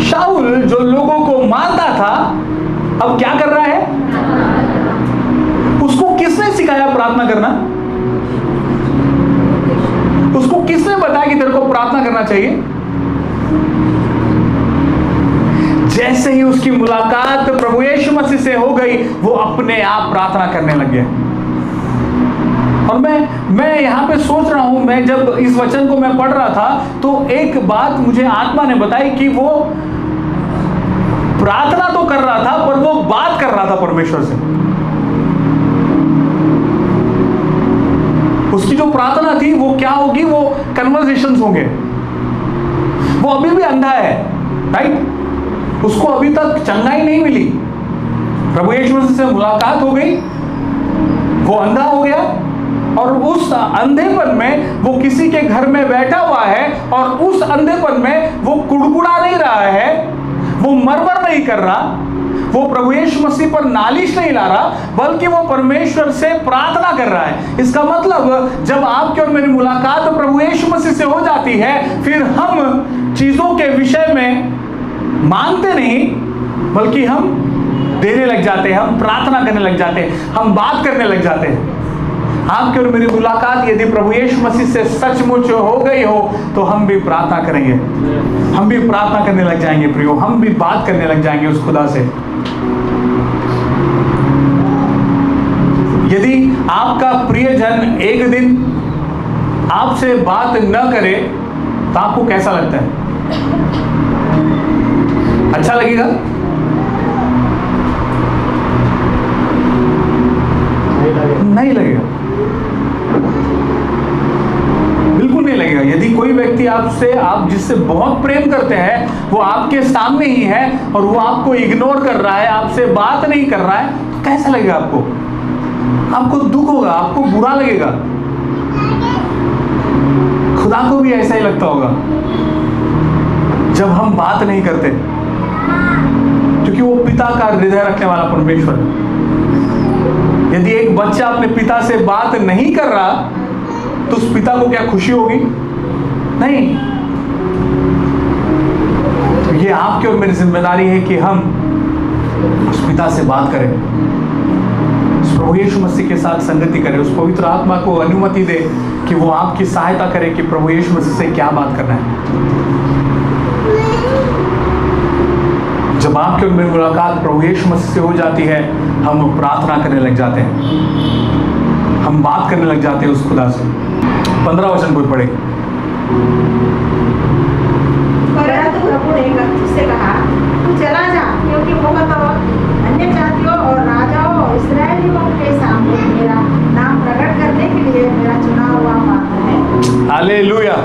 शाऊल जो लोगों को मारता था, अब क्या कर रहा है? उसको किसने सिखाया प्रार्थना करना? उसको किसने बताया कि तेरे को प्रार्थना करना चाहिए? जैसे ही उसकी मुलाकात प्रभु यीशु मसीह से हो गई, वो अपने आप प्रार्थना करने लग गया। और मैं यहाँ पे सोच रहा हूं, मैं जब इस वचन को मैं पढ़ रहा था तो एक बात मुझे आत्मा ने बताई कि वो प्रार्थना तो कर रहा था, पर वो बात कर रहा था परमेश्वर से। उसकी जो प्रार्थना थी वो क्या होगी? वो कन्वर्सेशंस होंगे। वो अभी भी अंधा है, राइट? उसको अभी तक चंगाई नहीं मिली। प्रभु यीशु मसीह से मुलाकात हो गई, वो अंधा हो गया और उस अंधेपन में वो किसी के घर में बैठा हुआ है और उस अंधेपन में वो कुड़कुड़ा नहीं रहा है, वो मरमर नहीं कर रहा, वो प्रभु यीशु मसीह पर नालिश नहीं ला रहा, बल्कि वो परमेश्वर से प्रार्थना कर रहा है। इसका मतलब जब आपकी और मेरी मुलाकात प्रभु यीशु मसीह से हो जाती है, फिर हम चीजों के विषय में मांगते नहीं, बल्कि हम देने लग जाते हैं, हम प्रार्थना करने लग जाते हैं, हम बात करने लग जाते हैं। आपकी और मेरी मुलाकात यदि प्रभु यीशु मसीह से सचमुच हो गई हो तो हम भी प्रार्थना करेंगे, हम भी प्रार्थना करने लग जाएंगे प्रियो, हम भी बात करने लग जाएंगे उस खुदा से। यदि आपका प्रियजन एक दिन आपसे बात न करे तो आपको कैसा लगता है? अच्छा लगेगा? नहीं लगेगा, बिल्कुल नहीं लगेगा। यदि कोई व्यक्ति आप जिससे बहुत प्रेम करते हैं, वो आपके सामने ही है और वो आपको इग्नोर कर रहा है, आपसे बात नहीं कर रहा है, तो कैसा लगेगा आपको? आपको दुख होगा, आपको बुरा लगेगा। खुदा को भी ऐसा ही लगता होगा जब हम बात नहीं करते, क्योंकि वो पिता का हृदय रखने वाला परमेश्वर है। यदि एक बच्चा अपने पिता से बात नहीं कर रहा तो उस पिता को क्या खुशी होगी? नहीं। तो ये आपकी और मेरी जिम्मेदारी है कि हम उस पिता से बात करें, उस प्रभु यीशु मसीह के साथ संगति करें, उस पवित्र आत्मा को अनुमति दे कि वो आपकी सहायता करे कि प्रभु यीशु मसीह से क्या बात करना है। जब आपकी और मेरी मुलाकात प्रभु यीशु मसीह से हो जाती है, हम प्रार्थना करने लग जाते हैं, हम बात करने लग जाते हैं उस खुदा से। 15 वचन कोई पढ़े। परंतु प्रभु ने ही वो के सामने मेरा नाम प्रकट करने के लिए मेरा चुना हुआ पात्र है। हालेलुया।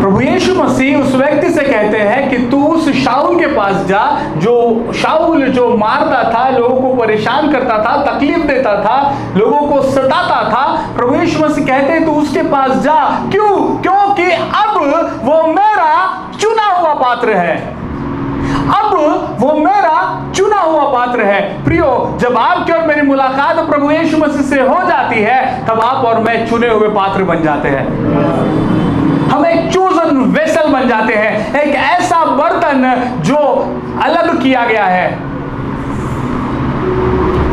प्रभु यीशु मसीह उस व्यक्ति से कहते हैं कि तू उस शाऊल के पास जा, जो शाऊल जो मारता था, लोगों को परेशान करता था, तकलीफ देता था, लोगों को सताता था। प्रभु यीशु मसीह कहते हैं तू उसके पास जा। क्यों? क्योंकि अब वो मेरा चुना हुआ पात्र है। अब वो मेरा चुना हुआ पात्र है। प्रियो, जब आपकी और मेरी मुलाकात प्रभु यीशु मसीह से हो जाती है, तब आप और मैं चुने हुए पात्र बन जाते हैं। हम एक चोजन वेसल बन जाते हैं, एक ऐसा बर्तन जो अलग किया गया है,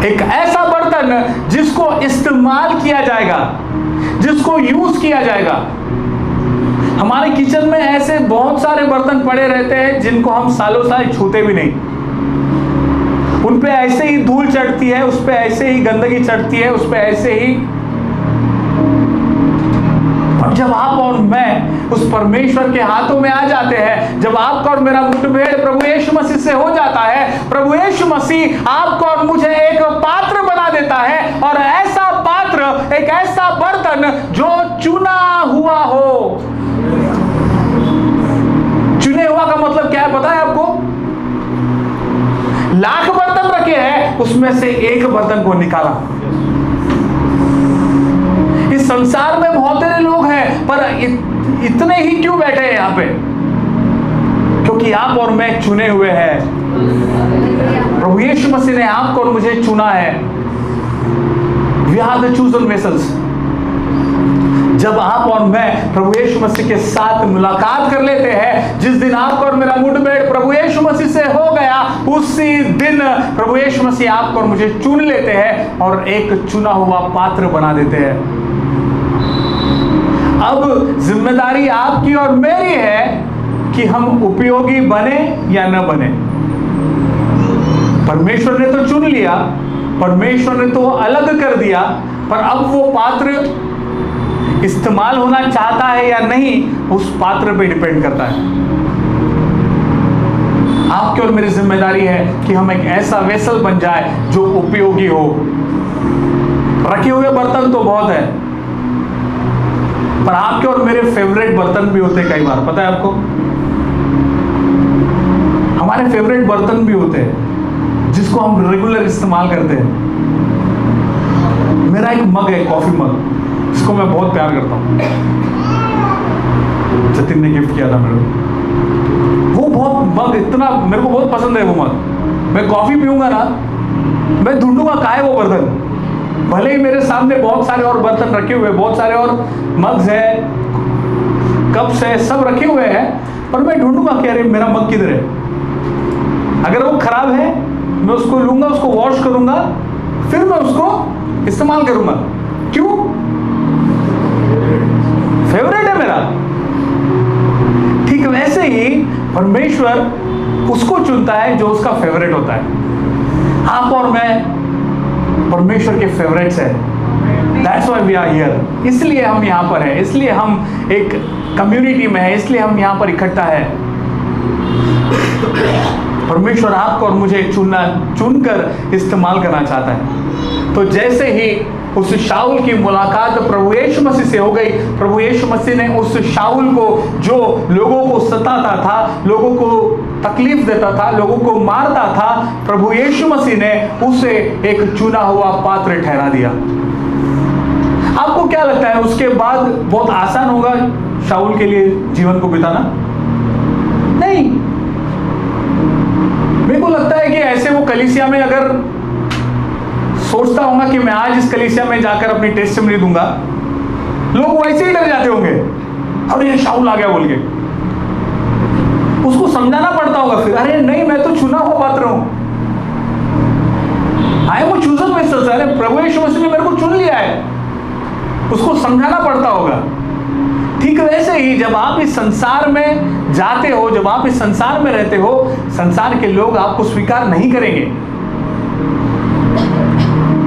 एक ऐसा बर्तन जिसको इस्तेमाल किया जाएगा, जिसको यूज किया जाएगा। हमारे किचन में ऐसे बहुत सारे बर्तन पड़े रहते हैं जिनको हम सालों साल छूते भी नहीं। उन पे ऐसे ही धूल चढ़ती है, उस पे ऐसे ही गंदगी चढ़ती है, उस पे ऐसे ही। और जब आप और मैं उस परमेश्वर के हाथों में आ जाते हैं, जब आपका और मेरा मुठभेड़ प्रभु यीशु मसीह से हो जाता है, प्रभु यीशु मसीह आपको और मुझे एक पात्र बना देता है। और ऐसा पात्र, एक ऐसा बर्तन जो चुना हुआ हो। चुने हुआ का मतलब क्या है पता है आपको? लाख बर्तन रखे हैं, उसमें से एक बर्तन को निकाला। इस संसार में बहुत सारे लोग हैं, पर इतने ही क्यों बैठे हैं यहाँ पे? क्योंकि आप और मैं चुने हुए हैं। प्रभु यीशु मसीह ने आपको और मुझे चुना है। We are the chosen vessels। जब आप और मैं प्रभु यीशु मसीह के साथ मुलाकात कर लेते हैं, जिस दिन आपको और मेरा मुठभेड़ प्रभु यीशु मसीह से हो गया, उसी दिन प्रभु यीशु मसीह आपको और मुझे चुन लेते हैं और एक चुना हुआ पात्र बना देते हैं। अब जिम्मेदारी आपकी और मेरी है कि हम उपयोगी बने या न बने। परमेश्वर ने तो चुन लिया, परमेश्वर ने तो अलग कर दिया, पर अब वो पात्र इस्तेमाल होना चाहता है या नहीं, उस पात्र पे डिपेंड करता है। आपकी और मेरी जिम्मेदारी है कि हम एक ऐसा वेसल बन जाए जो उपयोगी हो। रखे हुए बर्तन तो बहुत है, पर आपके और मेरे फेवरेट बर्तन भी होते हैं कई बार, पता है आपको? हमारे फेवरेट बर्तन भी होते हैं जिसको हम रेगुलर इस्तेमाल करते हैं। मेरा एक मग है, कॉफी मग, जिसको मैं बहुत प्यार करता हूं। जतिन ने गिफ्ट किया था मेरे को। वो बहुत मग, इतना मेरे को बहुत पसंद है वो मग। मैं कॉफी पीऊंगा ना, मैं ढूंढूंगा कहाँ है वो बर्तन। भले ही मेरे सामने बहुत सारे और बर्तन रखे हुए, बहुत सारे और मग्स है, कप्स है, सब रखे हुए हैं, पर मैं ढूंढूंगा कि अरे मेरा मग किधर है। अगर वो खराब है, मैं उसको लूंगा, उसको वॉश करूंगा, फिर मैं उसको इस्तेमाल करूंगा। क्यों? फेवरेट है मेरा। ठीक वैसे ही परमेश्वर उसको चुनता है जो उसका फेवरेट होता है। आप और मैं परमेश्वर के फेवरेट्स हैं। That's why we are here। इसलिए हम यहाँ पर हैं, इसलिए हम एक कम्युनिटी में हैं, इसलिए हम यहाँ पर इकट्ठा है। परमेश्वर आपको और मुझे चुनकर इस्तेमाल करना चाहता है। तो जैसे ही उस शाऊल की मुलाकात प्रभु यीशु मसीह से हो गई, प्रभु यीशु मसीह ने उस शाऊल को, जो लोगों को सताता था, लोगों को तकलीफ देता था, लोगों को मारता था, प्रभु यीशु मसीह ने उसे एक चुना हुआ पात्र ठहरा दिया। आपको क्या लगता है उसके बाद बहुत आसान होगा शाऊल के लिए जीवन को बिताना? नहीं। मेरे को लगता है कि ऐसे वो कलीसिया में अगर सोचता होगा कि मैं आज इस कलीसिया में जाकर अपनी टेस्टिमनी दूंगा, लोग वैसे ही डर जाते होंगे, अरे ये शाऊल आ गया बोल के। उसको समझाना पड़ता होगा फिर, अरे नहीं, मैं तो चुना हुआ पात्र हूं, आई एम चूजन वेसल। अरे प्रभु यीशु मसीह ने मेरे को चुन लिया है, उसको समझाना पड़ता होगा। ठीक वैसे ही जब आप इस संसार में जाते हो, जब आप इस संसार में रहते हो, संसार के लोग आपको स्वीकार नहीं करेंगे,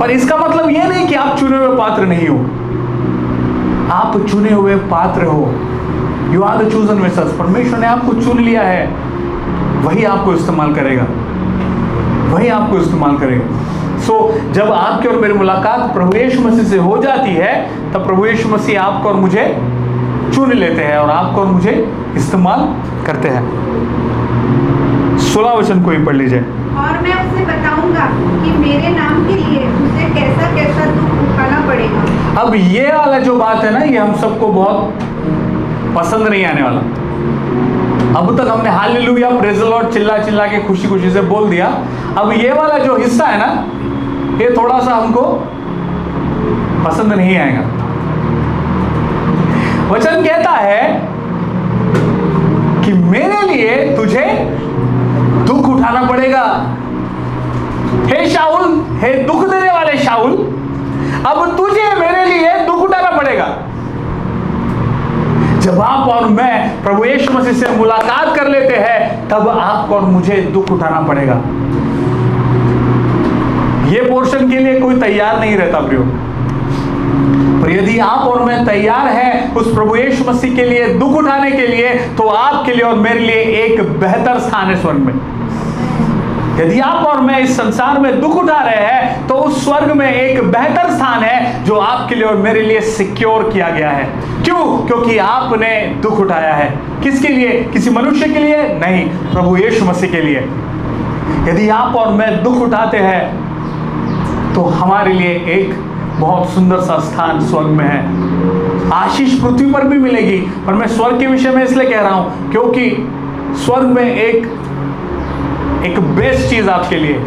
पर इसका मतलब यह नहीं कि आप चुने हुए पात्र नहीं हो। आप चुने हुए पात्र हो। You are the chosen vessels. परमेश्वर ने आपको चुन लिया है, वही आपको इस्तेमाल करेगा, वही आपको इस्तेमाल करेगा। जब आपकी और मेरी मुलाकात प्रभु यीशु मसीह से हो जाती है, तब प्रभु यीशु मसीह आपको और मुझे चुन लेते हैं और आपको और मुझे इस्तेमाल करते हैं। 16 वचन को ही पढ़ लीजिए। और मैं उसे बताऊंगा कि मेरे नाम के लिए उसे कैसा कैसा दुख उठाना पड़ेगा। अब ये वाला जो बात है ना, ये हम सबको बहुत पसंद नहीं आने वाला। अब तक हमने हालेलुया प्रेज़ द लॉर्ड चिल्ला चिल्ला के खुशी खुशी से बोल दिया। अब ये वाला जो हिस्सा है ना, ये थोड़ा सा हमको पसंद नहीं आएगा। वचन कहता है कि मेरे लिए तुझे दुख उठाना पड़ेगा। हे शाऊल, हे दुख देने वाले शाऊल, अब तुझे मेरे लिए दुख उठाना पड़ेगा। जब आप और मैं प्रभु यीशु मसीह से मुलाकात कर लेते हैं, तब आपको और मुझे दुख उठाना पड़ेगा। यह पोर्शन के लिए कोई तैयार नहीं रहता प्रियो, पर यदि आप और मैं तैयार हैं उस प्रभु यीशु मसीह के लिए दुख उठाने के लिए, तो आपके लिए और मेरे लिए एक बेहतर स्थान है स्वर्ग में। यदि आप और मैं इस संसार में दुख उठा रहे हैं, तो उस स्वर्ग में एक बेहतर स्थान है जो आपके लिए और मेरे लिए सिक्योर किया गया है। क्यों? क्योंकि आपने दुख उठाया है। किसके लिए? किसी मनुष्य के लिए नहीं, प्रभु यीशु मसीह के लिए। यदि आप और मैं दुख उठाते हैं, तो हमारे लिए एक बहुत सुंदर सा स्थान स्वर्ग में है। आशीष पृथ्वी पर भी मिलेगी, पर मैं स्वर्ग के विषय में इसलिए कह रहा हूं क्योंकि स्वर्ग में एक बेस्ट चीज आपके लिए।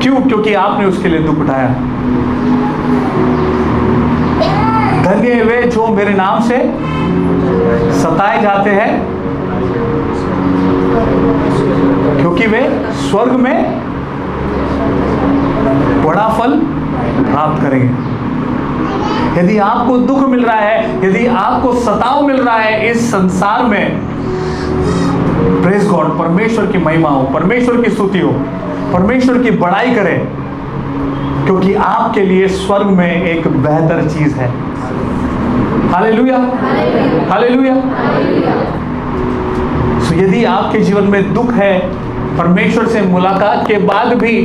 क्यों? क्योंकि आपने उसके लिए दुख उठाया। धन्य वे जो मेरे नाम से सताए जाते हैं, क्योंकि वे स्वर्ग में बड़ा फल प्राप्त करेंगे। यदि आपको दुख मिल रहा है, यदि आपको सताव मिल रहा है इस संसार में, प्रेज गॉड, परमेश्वर की महिमा हो, परमेश्वर की स्तुति हो, परमेश्वर की बड़ाई करें, क्योंकि आपके लिए स्वर्ग में एक बेहतर चीज है। Hallelujah, hallelujah. सो यदि आपके जीवन में दुख है परमेश्वर से मुलाकात के बाद भी,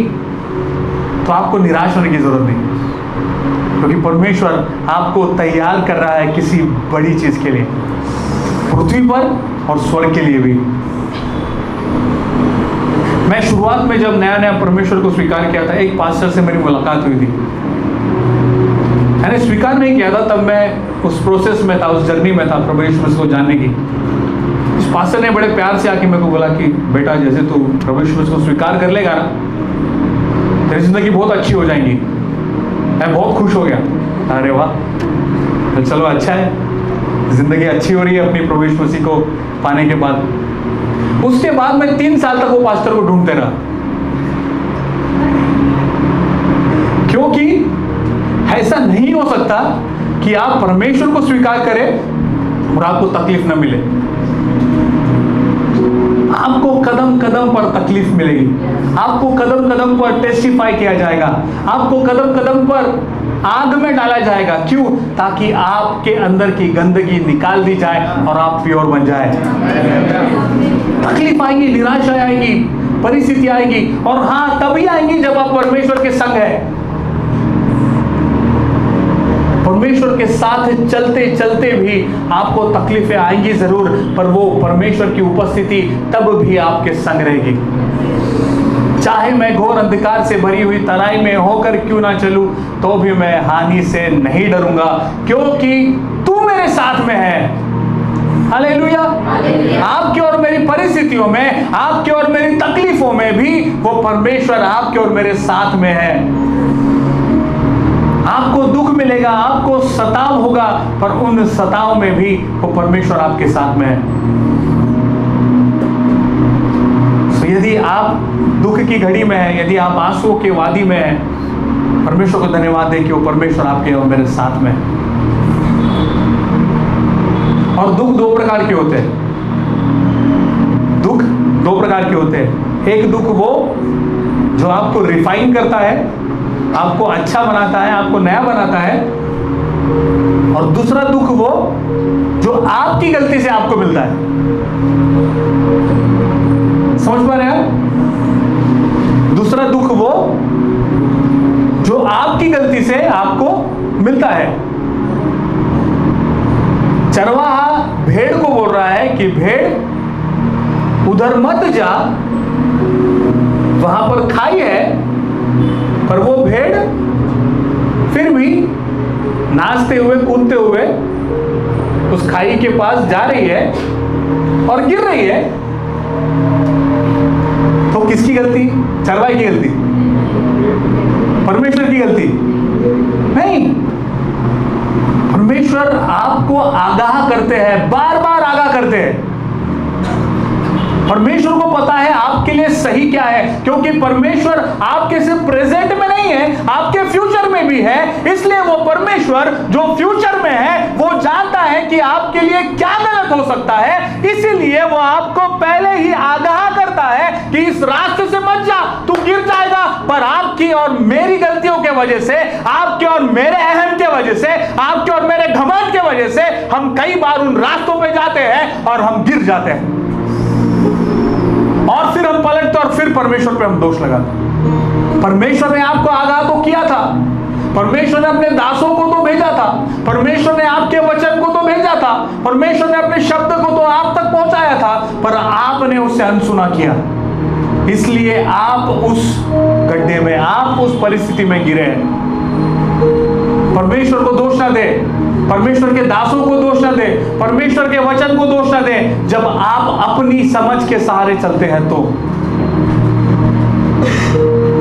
तो आपको निराश होने की जरूरत नहीं, क्योंकि परमेश्वर आपको तैयार कर रहा है किसी बड़ी चीज के लिए, पृथ्वी पर और स्वर्ग के लिए भी। मैं शुरुआत में जब नया नया परमेश्वर को स्वीकार किया था, एक पास्टर से मेरी मुलाकात हुई थी। मैंने स्वीकार नहीं किया था, तब मैं उस प्रोसेस में था, उस जर्नी में था प्रभु यीशु मसीह को जानने की। इस पास्टर ने बड़े प्यार से आके मेरे को बोला कि बेटा, जैसे तू प्रभु यीशु मसीह को स्वीकार कर लेगा ना, तेरी जिंदगी बहुत अच्छी हो जाएगी। मैं बहुत खुश हो गया। अरे वाह, तो चलो अच्छा है, जिंदगी अच्छी हो रही है अपनी प्रभु यीशु मसीह को पाने के बाद। उसके बाद मैं 3 साल तक वो पास्टर को ढूंढते रहा, क्योंकि ऐसा नहीं हो सकता कि आप परमेश्वर को स्वीकार करें और आपको तकलीफ न मिले। आपको कदम कदम पर तकलीफ मिलेगी, आपको कदम कदम पर टेस्टिफाई किया जाएगा, आपको कदम कदम पर आग में डाला जाएगा। क्यों? ताकि आपके अंदर की गंदगी निकाल दी जाए और आप प्योर बन जाए। तकलीफ आएगी, निराशा आएगी, परिस्थिति आएगी, और हाँ तभी आएंगी जब आप परमेश्वर के संग है। परमेश्वर के साथ चलते चलते भी आपको तकलीफें आएंगी जरूर, पर वो परमेश्वर की उपस्थिति तब भी आपके संग रहेगी। चाहे मैं घोर अंधकार से भरी हुई तराई में होकर क्यों ना चलूं, तो भी मैं हानि से नहीं डरूंगा, क्योंकि तू मेरे साथ में है। हालेलुया। आपकी और मेरी परिस्थितियों में, आपकी और मेरी तकलीफों में भी वो परमेश्वर आपके और मेरे साथ में है। आपको दुख मिलेगा, आपको सताव होगा, पर उन सताव में भी वो परमेश्वर आपके साथ में है। तो यदि आप दुख की घड़ी में है, यदि आप आंसुओं के वादी में है, परमेश्वर को धन्यवाद दें कि वो परमेश्वर आपके और मेरे साथ में है। और दुख 2 प्रकार के होते हैं। दुख 2 प्रकार के होते हैं। एक दुख वो जो आपको रिफाइन करता है, आपको अच्छा बनाता है, आपको नया बनाता है, और दूसरा दुख वो जो आपकी गलती से आपको मिलता है। समझ पा रहे हैं? दूसरा दुख वो जो आपकी गलती से आपको मिलता है। चरवाहा भेड़ को बोल रहा है कि भेड़ उधर मत जा, वहां पर खाई है, पर वो भेड़ फिर भी नाचते हुए कूदते हुए उस खाई के पास जा रही है और गिर रही है। तो किसकी गलती? चरवाहे की गलती? परमेश्वर की गलती? नहीं। परमेश्वर आपको आगाह करते हैं, बार बार आगाह करते हैं। परमेश्वर को पता है आपके लिए सही क्या है, क्योंकि परमेश्वर आपके सिर्फ प्रेजेंट में नहीं है, आपके फ्यूचर में भी है। इसलिए वो परमेश्वर जो फ्यूचर में है वो जानता है कि आपके लिए क्या गलत हो सकता है, इसीलिए वो आपको पहले ही आगाह करता है कि इस रास्ते से मत जा, तू गिर जाएगा। पर आपकी और मेरी गलतियों के वजह से, आपके और मेरे अहम के वजह से, आपके और मेरे घमंड के वजह से हम कई बार उन रास्तों पे जाते हैं और हम गिर जाते हैं, और फिर हम पलटते और फिर परमेश्वर पे हम दोष लगाते। परमेश्वर ने आपको आगाह तो किया था, परमेश्वर ने अपने दासों को तो भेजा था, परमेश्वर ने आपके वचन को तो भेजा था, परमेश्वर ने अपने शब्द को तो आप तक पहुंचाया था, पर आपने उससे अनसुना किया। इसलिए आप उस गड्ढे में, आप उस परिस्थिति में गिरे हैं। परमेश्वर को दोष ना दे, परमेश्वर के दासों को दोष ना दे, परमेश्वर के वचन को दोष ना दे। जब आप अपनी समझ के सहारे चलते हैं तो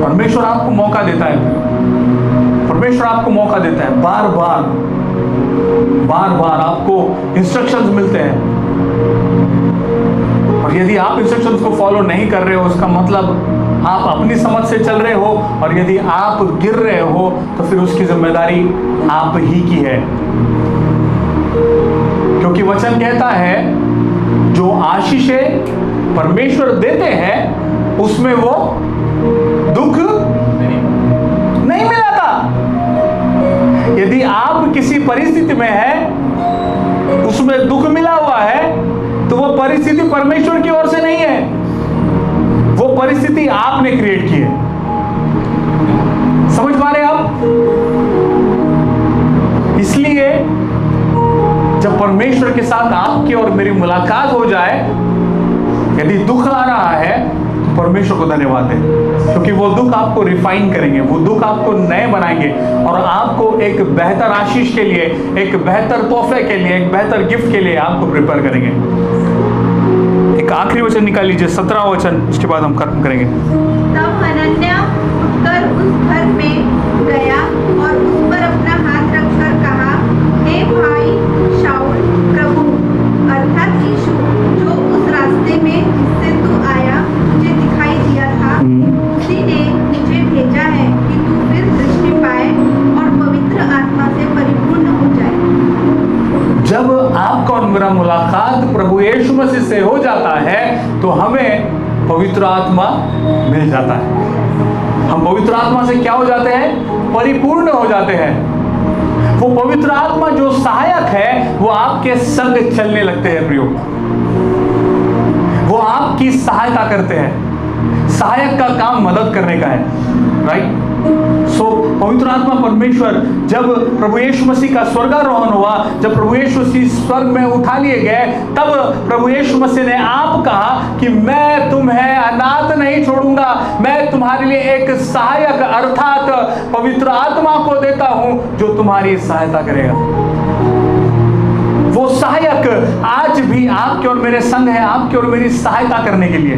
परमेश्वर आपको मौका देता है, परमेश्वर आपको मौका देता है, बार बार आपको इंस्ट्रक्शंस मिलते हैं। और यदि आप इंस्ट्रक्शंस को फॉलो नहीं कर रहे हो, उसका मतलब आप अपनी समझ से चल रहे हो, और यदि आप गिर रहे हो तो फिर उसकी जिम्मेदारी आप ही की है। क्योंकि वचन कहता है जो आशीषें परमेश्वर देते हैं उसमें वो दुख नहीं मिलाता। यदि आप किसी परिस्थिति में हैं, उसमें दुख मिला हुआ है, तो वो परिस्थिति परमेश्वर की ओर से नहीं है, वो परिस्थिति आपने क्रिएट की है। समझ पा रहे आप? इसलिए जब परमेश्वर के साथ आपकी और मेरी मुलाकात हो जाए, यदि दुख आ रहा है तो परमेश्वर को धन्यवाद दें, क्योंकि वो दुख आपको रिफाइन करेंगे, वो दुख आपको नए बनाएंगे और आपको एक बेहतर आशीष के लिए, एक बेहतर तोहफे के लिए, एक बेहतर गिफ्ट के लिए आपको प्रिपेयर करेंगे। एक आखिरी वचन निकाल लीजिए, 17वां वचन, उसके बाद हम खत्म करेंगे। तब हनन्याह उठकर उस घर में गया और उस पर अपना हाथ रखकर कहा, हे भाई शाऊल, प्रभु अर्थात यीशु जो उस रास्ते में जिससे तू आया तुझे दिखाई दिया था, उसी ने मुझे भेजा है कि तू फिर दृष्टि पाए और पवित्र आत्मा से परिपूर्ण हो जाए। जब आपका और मेरा मुलाकात प्रभु यीशु मसीह से हो जाता है तो हमें पवित्र आत्मा मिल जाता है। हम पवित्र आत्मा से क्या हो जाते हैं? परिपूर्ण हो जाते हैं। वो पवित्र आत्मा जो सहायक है वो आपके संग चलने लगते हैं प्रियो, वो आपकी सहायता करते हैं। सहायक का काम मदद करने का है, राइट? सो पवित्र आत्मा परमेश्वर, जब प्रभु यीशु मसीह का स्वर्गारोहण हुआ, जब प्रभु यीशु मसीह स्वर्ग में उठा लिए गए, तब प्रभु यीशु मसीह ने आप कहा कि मैं तुम्हें अनाथ नहीं छोड़ूंगा, मैं तुम्हारे लिए एक सहायक अर्थात पवित्र आत्मा को देता हूं जो तुम्हारी सहायता करेगा। वो सहायक आज भी आपके और मेरे संग है, आपके और मेरी सहायता करने के लिए।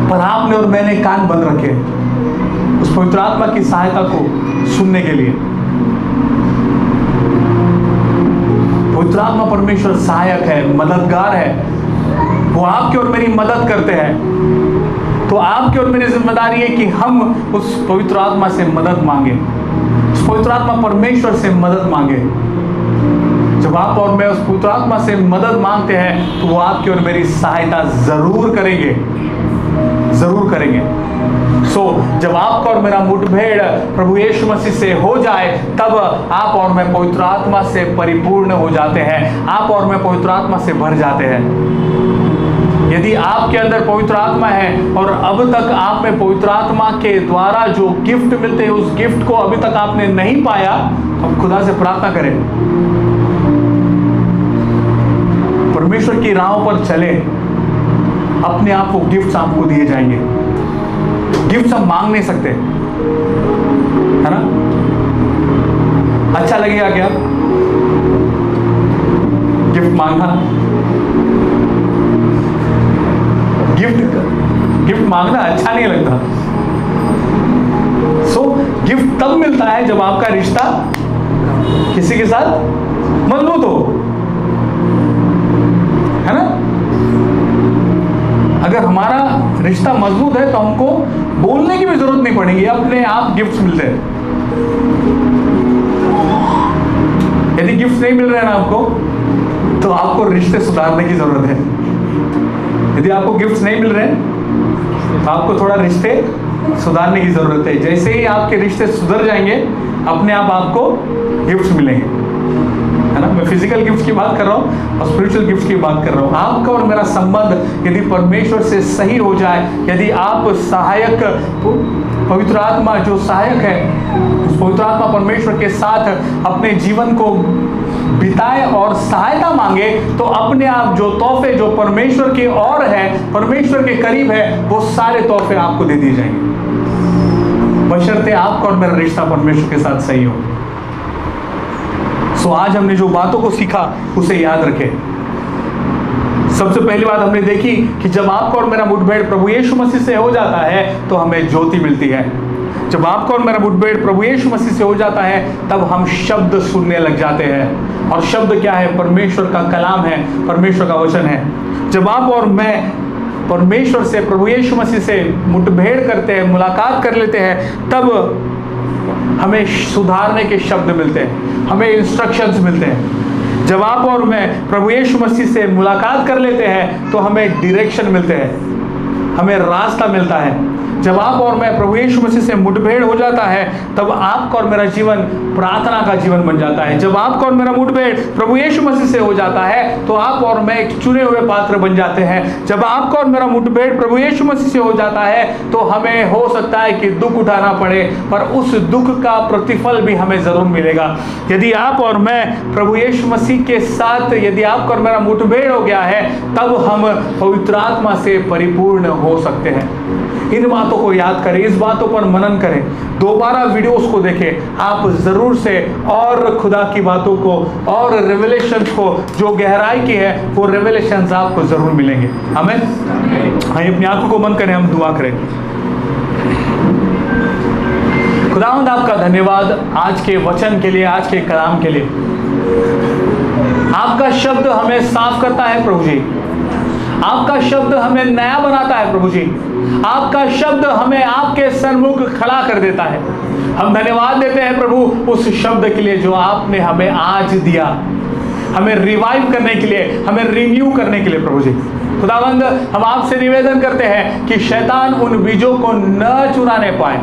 पर आपने और मैंने कान बंद रखे उस पवित्र आत्मा की सहायता को सुनने के लिए। पवित्र आत्मा परमेश्वर सहायक है, मददगार है, वो आपकी और मेरी मदद करते हैं। तो आपकी और मेरी जिम्मेदारी है कि हम उस पवित्र आत्मा से मदद मांगे, उस पवित्र आत्मा परमेश्वर से मदद मांगे। जब आप और मैं उस पवित्र आत्मा से मदद मांगते हैं तो वो आपकी और मेरी सहायता जरूर करेंगे, जरूर करेंगे। जब आपका और मेरा मुठभेड़ प्रभु यीशु मसीह से हो जाए, तब आप और मैं पवित्र आत्मा से परिपूर्ण हो जाते हैं, आप और मैं पवित्र आत्मा से भर जाते हैं। यदि आपके अंदर पवित्र आत्मा है और अब तक आप में पवित्र आत्मा के द्वारा जो गिफ्ट मिलते हैं उस गिफ्ट को अभी तक आपने नहीं पाया, तो हम खुदा से प्रार्थना करें, परमेश्वर की राहों पर चले, अपने आप को गिफ्ट्स आपको दिए जाएंगे। गिफ्ट्स हम मांग नहीं सकते, है ना? अच्छा लगेगा क्या गिफ्ट मांगना? गिफ्ट मांगना अच्छा नहीं लगता। गिफ्ट तब मिलता है जब आपका रिश्ता किसी के साथ मजबूत हो, है ना? अगर हमारा रिश्ता मजबूत है तो हमको बोलने की भी जरूरत नहीं पड़ेगी, अपने आप गिफ्ट्स मिलते हैं। यदि गिफ्ट्स नहीं मिल रहे हैं ना आपको, तो आपको रिश्ते सुधारने की जरूरत है। यदि आपको गिफ्ट्स नहीं मिल रहे हैं तो आपको थोड़ा रिश्ते सुधारने की जरूरत है। जैसे ही आपके रिश्ते सुधर जाएंगे, अपने आप आपको गिफ्ट्स मिलेंगे, है ना? मैं फिजिकल गिफ्ट्स की बात कर रहा हूँ और स्पिरिचुअल गिफ्ट्स की बात कर रहा हूँ। आपका और मेरा संबंध यदि परमेश्वर से सही हो जाए, यदि आप सहायक, पवित्र आत्मा जो सहायक है, उस पवित्र आत्मा परमेश्वर के साथ अपने जीवन को बिताए और सहायता मांगे, तो अपने आप जो तोहफे जो परमेश्वर के और है, परमेश्वर के करीब है, वो सारे तोहफे आपको दे दिए जाएंगे, बशर्ते आपका और मेरा रिश्ता परमेश्वर के साथ सही हो। आज हमने जो बातों को सीखा उसे याद रखें। सबसे पहली बात हमने देखी कि जब आपका और मेरा मुठभेड़ प्रभु यीशु मसीह से हो जाता है तो हमें ज्योति मिलती है। जब आपका और मेरा मुठभेड़ प्रभु यीशु मसीह से हो जाता है तब हम शब्द सुनने लग जाते हैं। और शब्द क्या है? परमेश्वर का कलाम है, परमेश्वर का वचन है। जब आप और मैं परमेश्वर से, प्रभु यीशु मसीह से मुठभेड़ करते हैं, मुलाकात कर लेते हैं, तब हमें सुधारने के शब्द मिलते हैं, हमें इंस्ट्रक्शंस मिलते हैं। जब आप और मैं प्रभु यीशु मसीह से मुलाकात कर लेते हैं तो हमें डायरेक्शन मिलते हैं, हमें रास्ता मिलता है। जब आप और मैं प्रभु यीशु मसीह से मुठभेड़ हो जाता है तब आपका और मेरा जीवन प्रार्थना का जीवन बन जाता है। जब आपका और मेरा मुठभेड़ प्रभु यीशु मसीह से हो जाता है तो आप और मैं एक चुने हुए पात्र बन जाते हैं। जब आपका और मेरा मुठभेड़ प्रभु यीशु मसीह से हो जाता है तो हमें हो सकता है कि दुख उठाना पड़े, पर उस दुख का प्रतिफल भी हमें जरूर मिलेगा। यदि आप और मैं प्रभु यीशु मसीह के साथ, यदि आपका और मेरा मुठभेड़ हो गया है, तब हम पवित्र आत्मा से परिपूर्ण हो सकते हैं। इन बातों को याद करें, इस बातों पर मनन करें, दोबारा वीडियोस को देखें। आप जरूर से और खुदा की बातों को और रेवलेशंस को जो गहराई की है वो रेवलेशंस आपको जरूर मिलेंगे। आमीन। आइए अपनी आंखों को बंद करें, हम दुआ करें। खुदावंद आपका धन्यवाद आज के वचन के लिए, आज के कलाम के लिए। आपका शब्द हमें साफ करता है प्रभु जी, आपका शब्द हमें नया बनाता है प्रभु जी, आपका शब्द हमें आपके सन्मुख खड़ा कर देता है। हम धन्यवाद देते हैं प्रभु उस शब्द के लिए जो आपने हमें आज दिया, हमें रिवाइव करने के लिए, हमें रिन्यू करने के लिए प्रभु जी। खुदावंद हम आपसे निवेदन करते हैं कि शैतान उन बीजों को न चुराने पाए।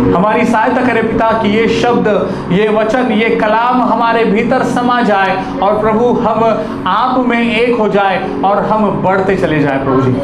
हमारी सहायता करे पिता कि ये शब्द, ये वचन, ये कलाम हमारे भीतर समा जाए और प्रभु हम आप में एक हो जाए और हम बढ़ते चले जाए प्रभु जी।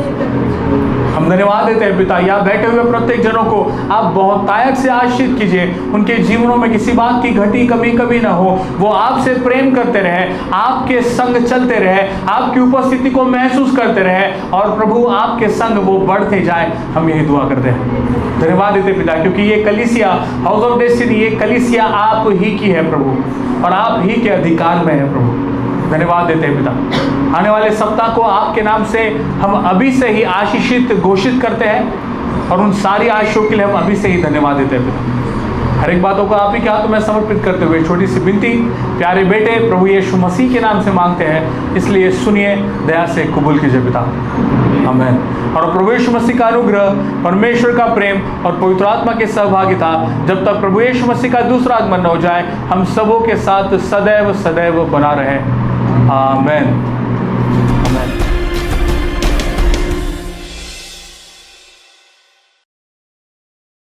हम धन्यवाद देते हैं पिता, यहाँ बैठे हुए प्रत्येक जनों को आप बहुतायत से आशीष कीजिए। उनके जीवनों में किसी बात की घटी कमी कभी ना हो, वो आपसे प्रेम करते रहे, आपके संग चलते रहे, आपकी उपस्थिति को महसूस करते रहे और प्रभु आपके संग वो बढ़ते जाए। हम यही दुआ करते हैं, धन्यवाद देते पिता, क्योंकि ये कलीसिया हाउस ऑफ डेस्टिनी, ये कलीसिया आप ही की है प्रभु और आप ही के अधिकार में है प्रभु। धन्यवाद देते हैं पिता। आने वाले सप्ताह को आपके नाम से हम अभी से ही आशीषित घोषित करते हैं और उन सारी आशीषों के लिए हम अभी से ही धन्यवाद देते हैं पिता। हर एक बातों को आप ही के हाथों में समर्पित करते हुए छोटी सी विनती प्यारे बेटे प्रभु यीशु मसीह के नाम से मांगते हैं, इसलिए सुनिए, दया से कबूल कीजिए पिता। आमीन। और प्रभु यीशु मसीह का अनुग्रह, परमेश्वर का प्रेम और पवित्र आत्मा की सहभागिता जब तक प्रभु यीशु मसीह का दूसरा आगमन न हो जाए, हम सबों के साथ सदैव सदैव बना रहे। आमीन।